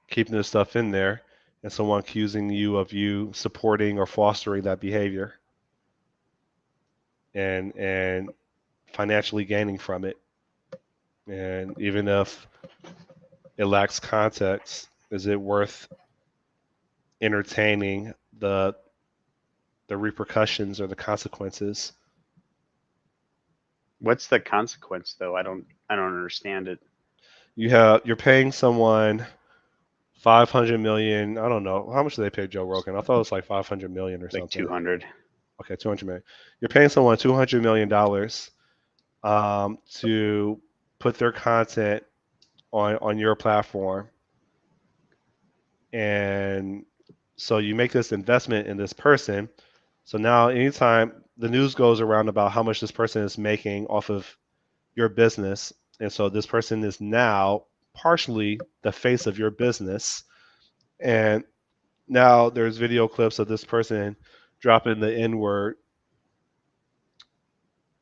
B: keeping this stuff in there and someone accusing you supporting or fostering that behavior and financially gaining from it? And even if it lacks context, is it worth entertaining the repercussions or the consequences?
C: What's the consequence though? I don't understand it.
B: You're paying someone 500 million. I don't know how much do they pay Joe Rogan. I thought it was like 500 million or
C: Like
B: something.
C: 200.
B: Okay, 200 million. You're paying someone $200 million to put their content on your platform, and so you make this investment in this person. So now, anytime the news goes around about how much this person is making off of your business, and so this person is now partially the face of your business, and now there's video clips of this person dropping the N word.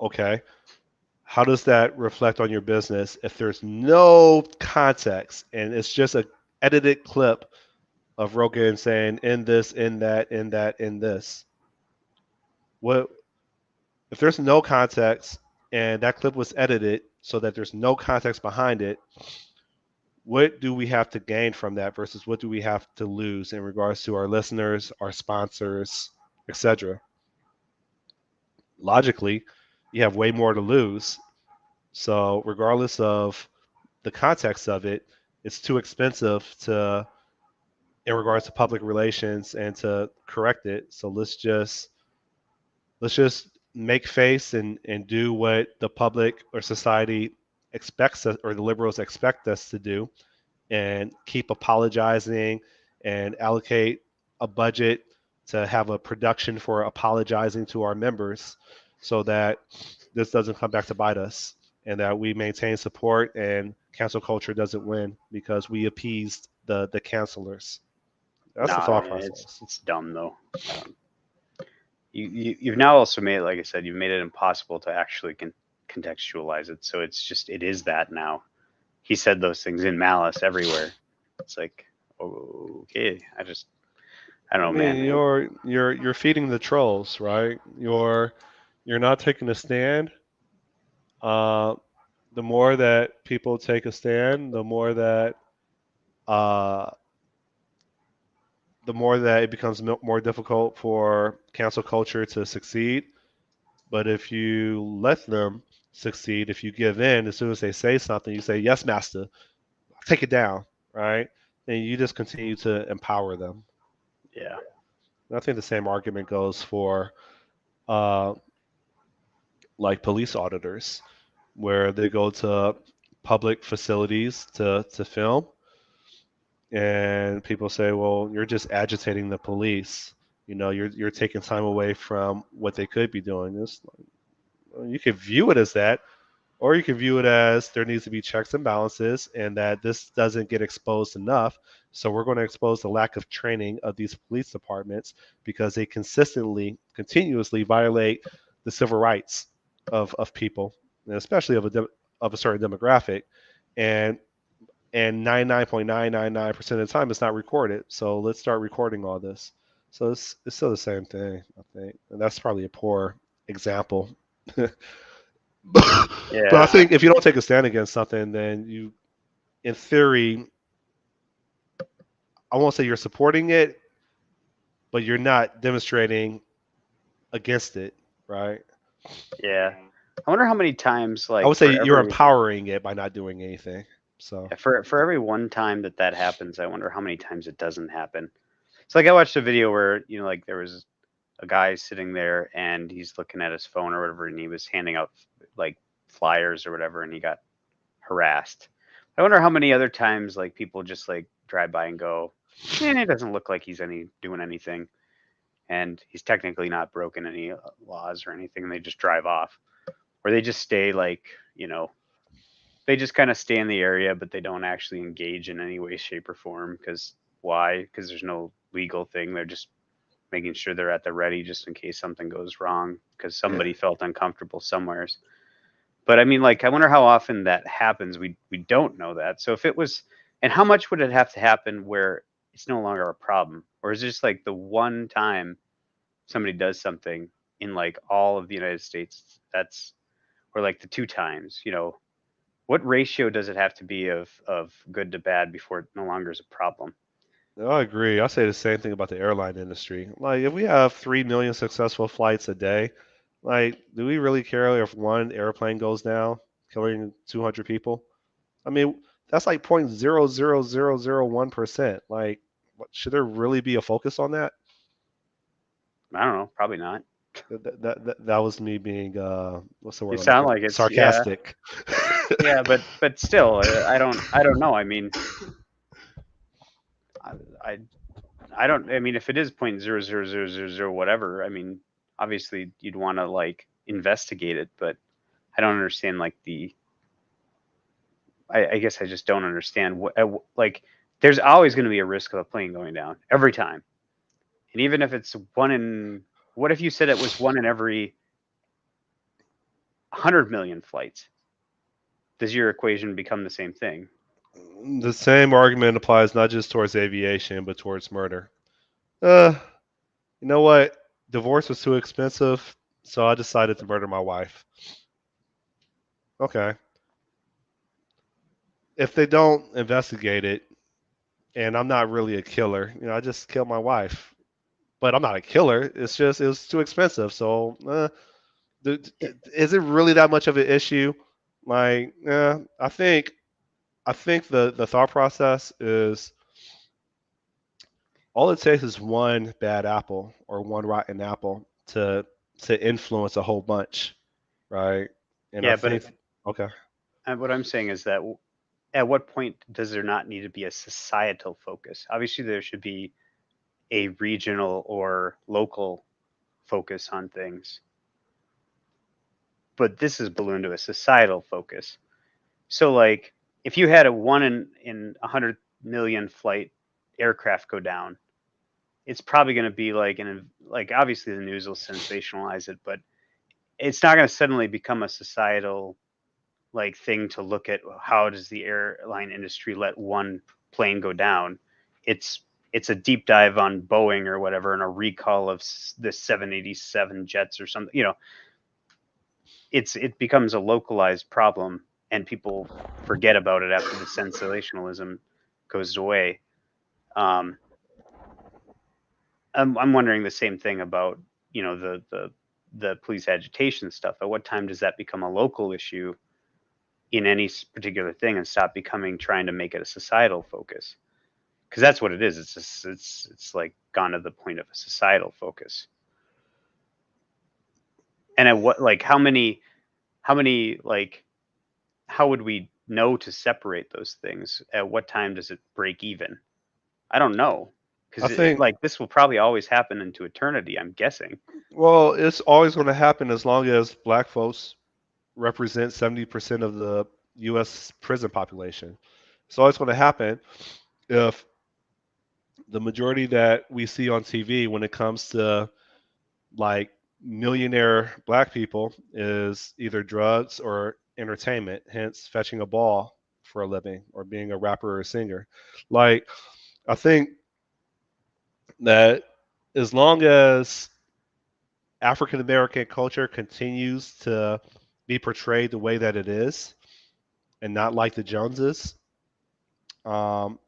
B: Okay, how does that reflect on your business if there's no context and it's just a edited clip of Rogan saying in this, in that, in that, in this? What if there's no context and that clip was edited so that there's no context behind it? What do we have to gain from that versus what do we have to lose in regards to our listeners, our sponsors, etc.? Logically, you have way more to lose. So, regardless of the context of it, it's too expensive to, in regards to public relations, and to correct it. So let's just make face and do what the public or society expects us, or the liberals expect us to do, and keep apologizing and allocate a budget to have a production for apologizing to our members so that this doesn't come back to bite us, and that we maintain support and cancel culture doesn't win because we appeased the cancelers. That's the
C: No,
B: thought
C: it's
B: process.
C: it's dumb though. Um, you've now also made, like I said, you've made it impossible to actually contextualize it. So it is that now. He said those things in malice everywhere. It's like, okay, I don't
B: I
C: know,
B: mean,
C: man.
B: you're feeding the trolls, right? You're not taking a stand. Uh, the more that people take a stand, uh, the more that it becomes more difficult for cancel culture to succeed. But if you let them succeed, if you give in, as soon as they say something, you say, "Yes, master, take it down," right? And you just continue to empower them.
C: Yeah.
B: And I think the same argument goes for uh, like police auditors, where they go to public facilities to film, and people say, "Well, you're just agitating the police. You're taking time away from what they could be doing." This, You could view it as that, or you can view it as there needs to be checks and balances and that this doesn't get exposed enough. So we're going to expose the lack of training of these police departments because they continuously violate the civil rights of people, and especially of a certain demographic. And and 99.999% of the time it's not recorded. So let's start recording all this. So it's still the same thing, I think. And that's probably a poor example. But I
C: Yeah,
B: think if you don't take a stand against something, then you, in theory, I won't say you're supporting it, but you're not demonstrating against it, right?
C: yeah. I wonder how many times,
B: I
C: like
B: would say you're empowering it by not doing anything. So
C: for every one time that happens, I wonder how many times it doesn't happen. So like I watched a video where like there was a guy sitting there and he's looking at his phone or whatever, and he was handing out like flyers or whatever, and he got harassed. I wonder how many other times like people just like drive by and go, it doesn't look like he's doing anything, and he's technically not broken any laws or anything, and they just drive off, or they just stay like they just kind of stay in the area, but they don't actually engage in any way, shape, or form. Because why? Because there's no legal thing. They're just making sure they're at the ready just in case something goes wrong because somebody felt uncomfortable somewheres. But I mean, like, I wonder how often that happens. We don't know that. So if it was, and how much would it have to happen where it's no longer a problem, or is it just like the one time somebody does something in like all of the United States? That's or like the two times. What ratio does it have to be of good to bad before it no longer is a problem?
B: I agree. I say the same thing about the airline industry. Like, if we have 3 million successful flights a day, like, do we really care if one airplane goes down, killing 200 people? I mean, that's like 0.00001%. Like, should there really be a focus on that?
C: I don't know. Probably not.
B: That was me being what's the
C: You
B: word I'm
C: sound
B: looking
C: like
B: for?
C: it's yeah,
B: Sarcastic.
C: yeah, but still, I don't know. I mean, I I, I don't. I mean, if it is 0.00000 whatever, I mean, obviously you'd want to like investigate it, but I don't understand like the. I guess I just don't understand what like. There's always going to be a risk of a plane going down every time, and even if it's one in. What if you said it was one in every 100 million flights? Does your equation become the same thing?
B: The same argument applies not just towards aviation, but towards murder. Uh, you know what? Divorce was too expensive, so I decided to murder my wife. Okay. If they don't investigate it, and I'm not really a killer, I just killed my wife. But I'm not a killer. It's just it was too expensive. So, is it really that much of an issue? Like, I think the thought process is all it takes is one bad apple or one rotten apple to influence a whole bunch, right? And I
C: Yeah, but
B: think okay.
C: what I'm saying is that at what point does there not need to be a societal focus? Obviously, there should be a regional or local focus on things, but this is ballooned to a societal focus. So, like, if you had a one in 100 million flight aircraft go down, it's probably going to be like like obviously the news will sensationalize it, but it's not going to suddenly become a societal like thing to look at how does the airline industry let one plane go down. It's a deep dive on Boeing or whatever and a recall of the 787 jets or something. It becomes a localized problem and people forget about it after the sensationalism goes away. Um, I'm wondering the same thing about the police agitation stuff. At what time does that become a local issue in any particular thing and stop becoming trying to make it a societal focus? Because that's what it is. It's just, it's like gone to the point of a societal focus. And at what like how many like how would we know to separate those things? At what time does it break even? I don't know
B: I
C: Because
B: think,
C: like this will probably always happen into eternity. I'm guessing.
B: well, it's always going to happen as long as black folks represent 70% of the U.S. prison population. It's always going to happen if the majority that we see on TV when it comes to like millionaire black people is either drugs or entertainment, hence fetching a ball for a living or being a rapper or a singer. Like, I think that as long as African American culture continues to be portrayed the way that it is and not like the Joneses, um,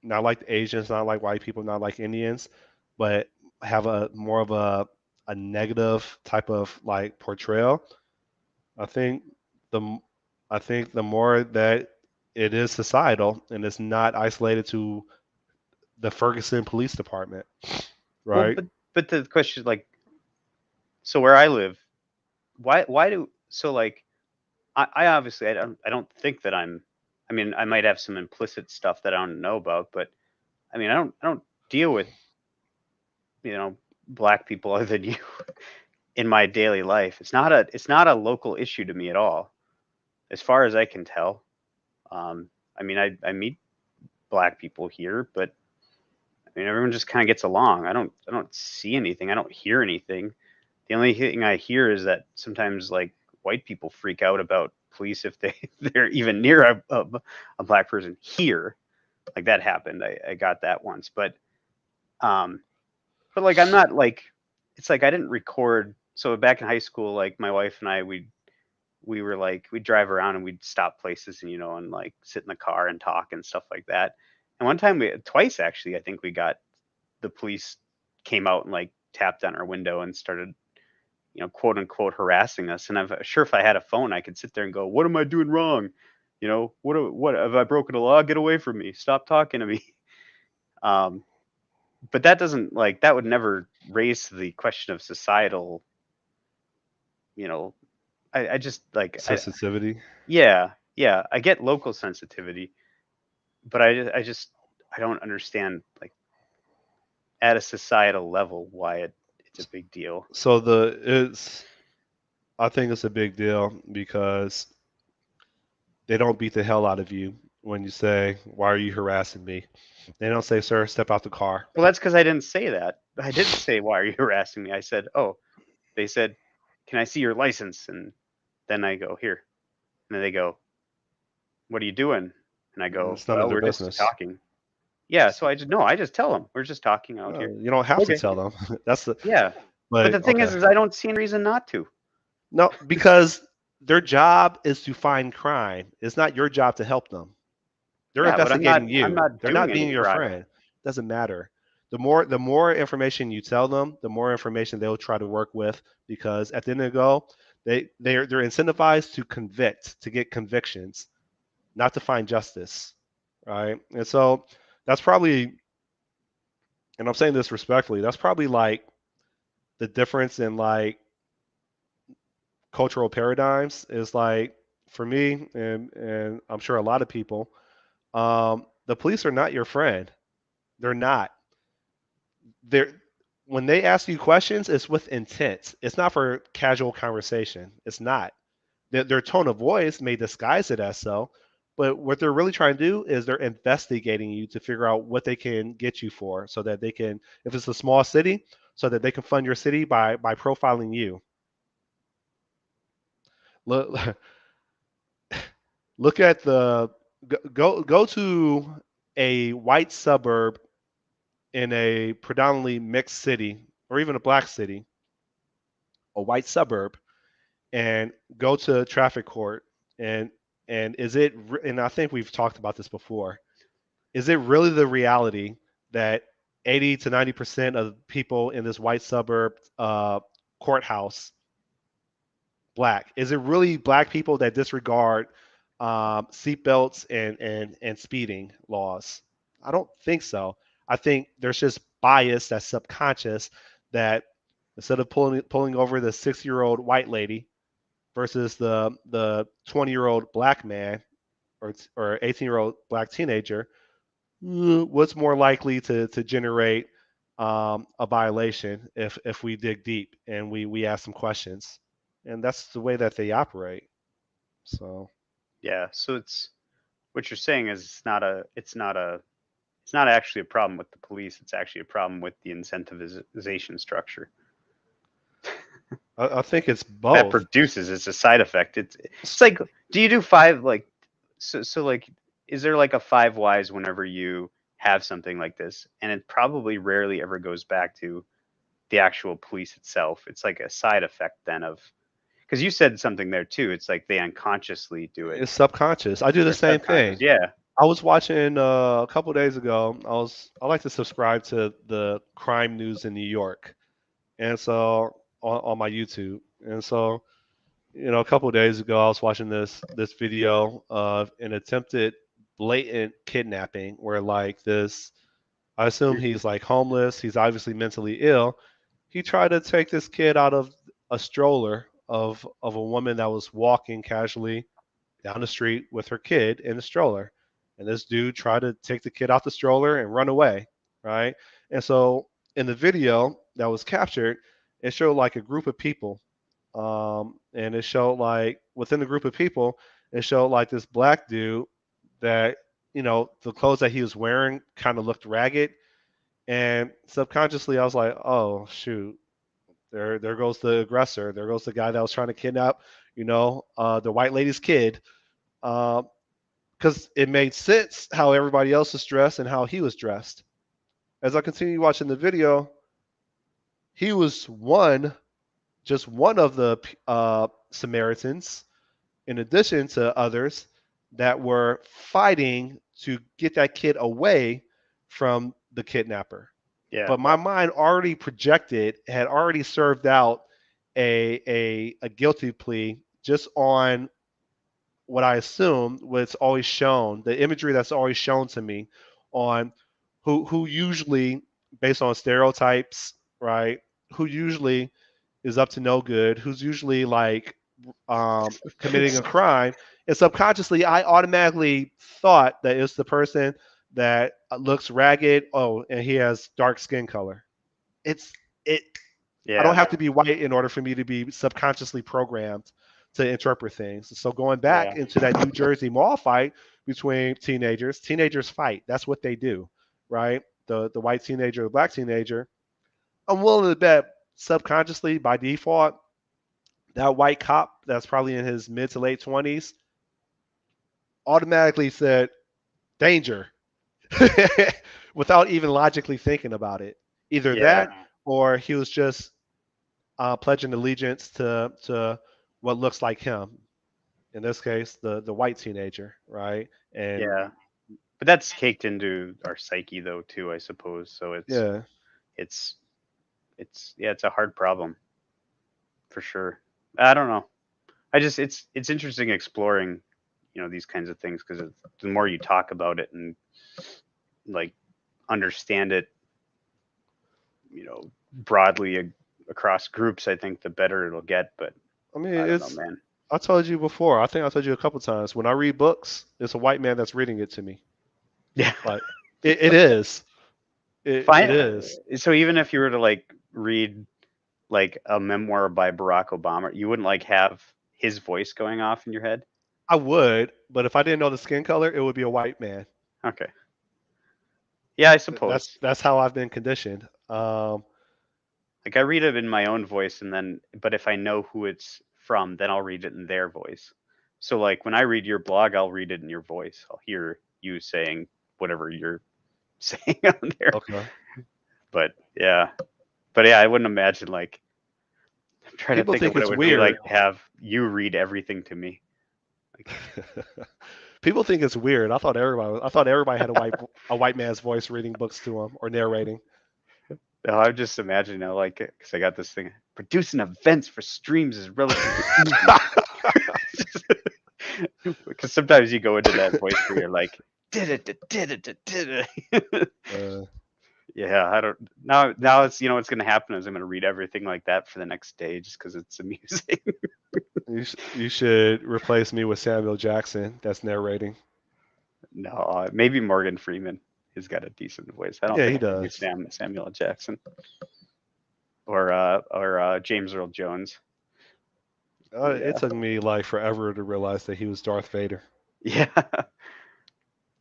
B: not like the Asians, not like white people, not like Indians, but have a more of a negative type of like portrayal. I think the I think the more that it is societal and it's not isolated to the Ferguson Police Department,
C: Well,
B: right?
C: but the question is like, so where I live, why do so like I obviously I don't think that I'm. I mean, I might have some implicit stuff that I don't know about, but I mean, I don't deal with you know black people other than you in my daily life. It's not a local issue to me at all, as far as I can tell. I mean, I meet black people here, but I mean, everyone just kind of gets along. I don't see anything. I don't hear anything. The only thing I hear is that sometimes like white people freak out about police if they're even near a black person here. Like that happened. I got that once, um, but like I'm not like it's like I didn't record. So back in high school, like my wife and I, we were like we'd drive around and we'd stop places and and like sit in the car and talk and stuff like that. And one time we twice actually, I think we got the police came out and like tapped on our window and started quote unquote harassing us. And I'm sure if I had a phone, I could sit there and go, "What am I doing wrong? What have I broken a law? Get away from me! Stop talking to me." Um, but that doesn't like that would never raise the question of societal. You know, I just like
B: Sensitivity.
C: yeah, I get local sensitivity, but I don't understand like at a societal level why it's a big deal.
B: So it's I think it's a big deal because they don't beat the hell out of you when you say, "Why are you harassing me?" They don't say, "Sir, step out the car."
C: Well, that's because I didn't say that. I didn't say, "Why are you harassing me?" I said, "Oh," they said, "Can I see your license?" And then I go, "Here." And then they go, "What are you doing?" And I go,
B: It's none of
C: "Well,
B: their
C: we're just
B: business.
C: talking." Yeah. So I just, no, I just tell them, we're just talking out here.
B: You don't have to
C: Okay.
B: tell them. That's the
C: Yeah. But
B: but
C: the thing
B: okay.
C: is I don't see any reason not to.
B: No, because their job is to find crime. It's not your job to help them. They're
C: Yeah. But
B: investigating
C: I'm
B: you.
C: not
B: They're
C: doing
B: not
C: any
B: being your
C: crime.
B: friend. Doesn't matter. The more information you tell them, the more information they'll try to work with because at the end of the go, they're incentivized to convict, to get convictions, not to find justice. Right? And so that's probably and I'm saying this respectfully, that's probably like the difference in like cultural paradigms is like for me and I'm sure a lot of people, the police are not your friend. They're not. They're when they ask you questions, it's with intent. It's not for casual conversation. It's not. Their tone of voice may disguise it as so, but what they're really trying to do is they're investigating you to figure out what they can get you for, so that they can, if it's a small city, so that they can fund your city by profiling you. Look, look at the go to a white suburb in a predominantly mixed city or even a black city, a white suburb, and go to traffic court and is it and I think we've talked about this before. Is it really the reality that 80 to 90% of people in this white suburb courthouse black? Is it really black people that disregard seatbelts and speeding laws? I don't think so. I think there's just bias that's subconscious that instead of pulling over the 6-year-old white lady versus the 20-year-old black man or 18-year-old black teenager, what's more likely to generate a violation if we dig deep and we ask some questions, and that's the way that they operate. So
C: Yeah. So it's what you're saying is it's not actually a problem with the police. It's actually a problem with the incentivization structure
B: I think it's
C: that
B: both.
C: produces. It's a side effect. It's like, do you do five like so like is there like a five whys whenever you have something like this? And it probably rarely ever goes back to the actual police itself. It's like a side effect then of because you said something there too. It's like they unconsciously do it
B: It's subconscious. I do the
C: or
B: same
C: subconscious.
B: thing.
C: Yeah.
B: I was watching a couple days ago. I like to subscribe to the crime news in New York, and so on my YouTube, and so a couple of days ago, I was watching this video of an attempted blatant kidnapping, where like this, I assume he's like homeless. He's obviously mentally ill. He tried to take this kid out of a stroller of a woman that was walking casually down the street with her kid in the stroller. And this dude tried to take the kid off the stroller and run away, right? And so in the video that was captured, it showed like a group of people. And it showed like within the group of people, it showed like this black dude that, the clothes that he was wearing kind of looked ragged. And subconsciously, I was like, oh, shoot. There goes the aggressor. There goes the guy that was trying to kidnap, the white lady's kid. Uh, because it made sense how everybody else was dressed and how he was dressed. As I continued watching the video, he was just one of the Samaritans, in addition to others that were fighting to get that kid away from the kidnapper.
C: Yeah.
B: But my mind already projected, had already served out a guilty plea just on what I assume what's always shown, the imagery that's always shown to me on who usually, based on stereotypes, right? Who usually is up to no good, who's usually like committing a crime, and subconsciously I automatically thought that it's the person that looks ragged. Oh, and he has dark skin color. It's it I don't
C: Yeah.
B: have to be white in order for me to be subconsciously programmed to interpret things. So going back
C: Yeah.
B: into that New Jersey mall fight between teenagers, teenagers fight. That's what they do, right? The white teenager, the black teenager. I'm willing to bet subconsciously by default that white cop that's probably in his mid to late 20s automatically said danger without even logically thinking about it. Either
C: Yeah.
B: that or he was just pledging allegiance to what looks like him. In this case, the white teenager, right? And
C: Yeah. But that's caked into our psyche though too, I suppose. So
B: yeah,
C: it's yeah, it's a hard problem for sure. I don't know. I just it's interesting exploring, these kinds of things because the more you talk about it and like understand it, broadly across groups, I think the better it'll get. But
B: I mean,
C: I don't know,
B: it's.
C: man.
B: I told you before. I think I told you a couple times. When I read books, it's a white man that's reading it to me.
C: Yeah.
B: Like it is. It
C: Fine.
B: is.
C: So even if you were to like read like a memoir by Barack Obama, you wouldn't like have his voice going off in your head.
B: I would, but if I didn't know the skin color, it would be a white man.
C: Okay. Yeah, I
B: That's
C: suppose.
B: that's how I've been conditioned.
C: Like I read it in my own voice, and then, but if I know who it's from, then I'll read it in their voice. So like when I read your blog, I'll read it in your voice. I'll hear you saying whatever you're saying on there.
B: Okay.
C: But yeah, I wouldn't imagine like I'm trying to
B: People
C: think of
B: think
C: what it
B: it's
C: would be
B: weird.
C: like to have you read everything to me. Like,
B: People think it's weird. I thought everybody had a white man's voice reading books to them or narrating.
C: no, I'm just imagining I like it because I got this thing. Producing events for streams is relatively easy. Because sometimes you go into that voice where you're like, did it.
B: Uh,
C: Yeah, I don't. Now it's what's gonna happen is I'm gonna read everything like that for the next day just because it's amusing.
B: you should replace me with Samuel Jackson. That's narrating.
C: No, maybe Morgan Freeman. He's got a decent voice. I don't
B: Yeah,
C: think
B: he
C: I could do
B: does.
C: Samuel L. Jackson or James Earl Jones.
B: It
C: Yeah,
B: took me like forever to realize that he was Darth Vader.
C: yeah,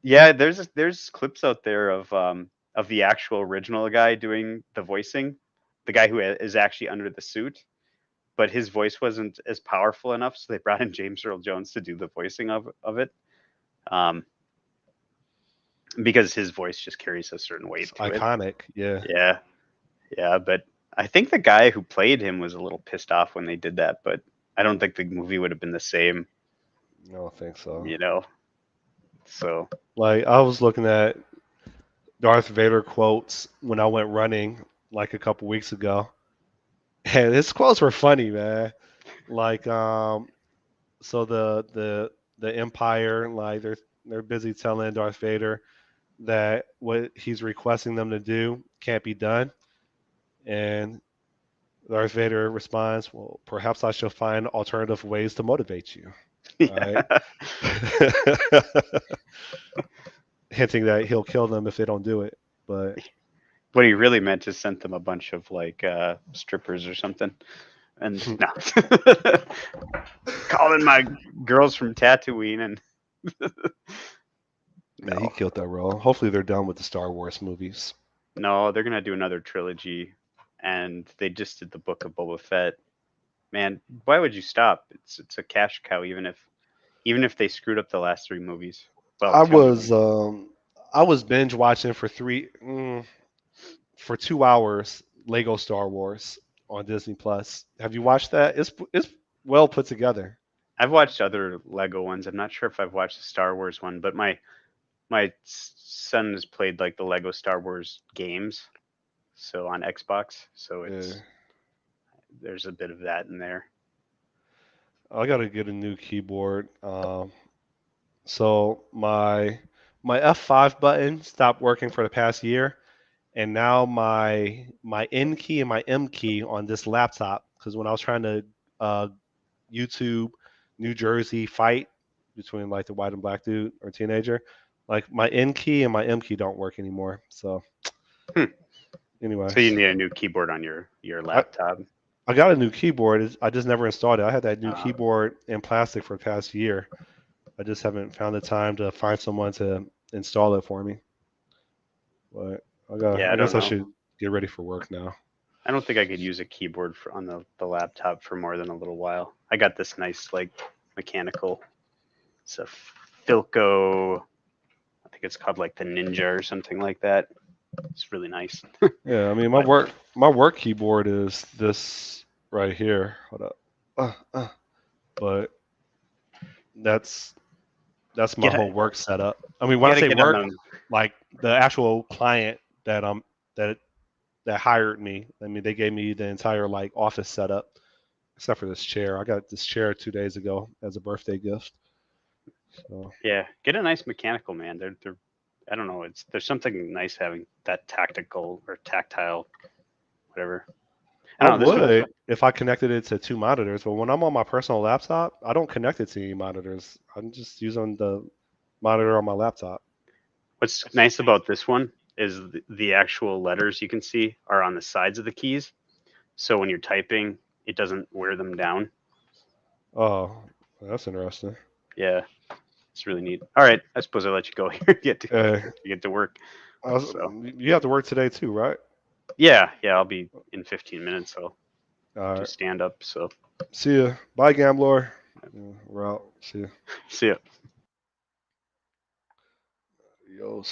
C: yeah. There's clips out there of the actual original guy doing the voicing, the guy who is actually under the suit, but his voice wasn't as powerful enough, so they brought in James Earl Jones to do the voicing of it. Um, because his voice just carries a certain
B: It's
C: weight to it.
B: iconic. Yeah.
C: Yeah, yeah, but I think the guy who played him was a little pissed off when they did that, but I don't think the movie would have been the same,
B: I don't think so.
C: you know. So
B: Like I was looking at Darth Vader quotes when I went running like a couple weeks ago, and his quotes were funny, man. Like so the Empire, like they're busy telling Darth Vader that what he's requesting them to do can't be done, and Darth Vader responds, "Well, perhaps I shall find alternative ways to motivate you." Right,
C: yeah,
B: hinting that he'll kill them if they don't do it. But
C: what he really meant is sent them a bunch of like strippers or something. And no, calling my girls from Tatooine and
B: yeah, he
C: no,
B: killed that role. Hopefully, they're done with the Star Wars movies.
C: no, they're gonna do another trilogy, and they just did the Book of Boba Fett. Man, why would you stop? It's a cash cow, even if they screwed up the last three movies. Well,
B: I
C: two of them.
B: was I was binge watching for 2 hours Lego Star Wars on Disney Plus. Have you watched that? It's well put together.
C: I've watched other Lego ones. I'm not sure if I've watched the Star Wars one, but my son has played like the Lego Star Wars games, so on Xbox. So
B: Yeah.
C: there's a bit of that in there.
B: I gotta get a new keyboard. So my F5 button stopped working for the past year, and now my N key and my M key on this laptop, because when I was trying to uh, YouTube New Jersey fight between like the white and black dude or teenager, like my N key and my M key don't work anymore. So,
C: Hmm. So you
B: anyways,
C: need a new keyboard on your
B: I
C: laptop.
B: I got a new keyboard. I just never installed it. I had that new
C: Uh,
B: keyboard in plastic for the past year. I just haven't found the time to find someone to install it for me. But
C: yeah, I
B: I guess
C: don't
B: I
C: know.
B: should get ready for work now.
C: I don't think I could use a keyboard on the laptop for more than a little while. I got this nice like mechanical. It's a Philco. I think it's called like the Ninja or something like that. It's really nice.
B: Yeah, I mean
C: But
B: my work keyboard is this right here. Hold up. But that's that's my
C: get a,
B: whole work setup. I mean,
C: you
B: when I
C: got to
B: say
C: get on
B: work,
C: the
B: like the actual client that that hired me. I mean, they gave me the entire like office setup, except for this chair. I got this chair 2 days ago as a birthday gift. So
C: yeah, get a nice mechanical man. They're I don't know. There's something nice having that tactical or tactile whatever. I
B: I
C: don't know. This one's
B: would if I connected it to two monitors, but when I'm on my personal laptop, I don't connect it to any monitors. I'm just using the monitor on my laptop.
C: what's nice about this one is the actual letters you can see are on the sides of the keys. So when you're typing, it doesn't wear them down.
B: Oh, that's interesting.
C: Yeah, it's really neat. All right, I suppose I'll let you go here.
B: Uh,
C: Get to work. So
B: you have to work today too, right?
C: yeah, I'll be in 15 minutes. I'll
B: All
C: do
B: right.
C: stand up. So
B: See ya. Bye, gambler. Yeah, we're out. See ya.
C: see ya.
B: Yo.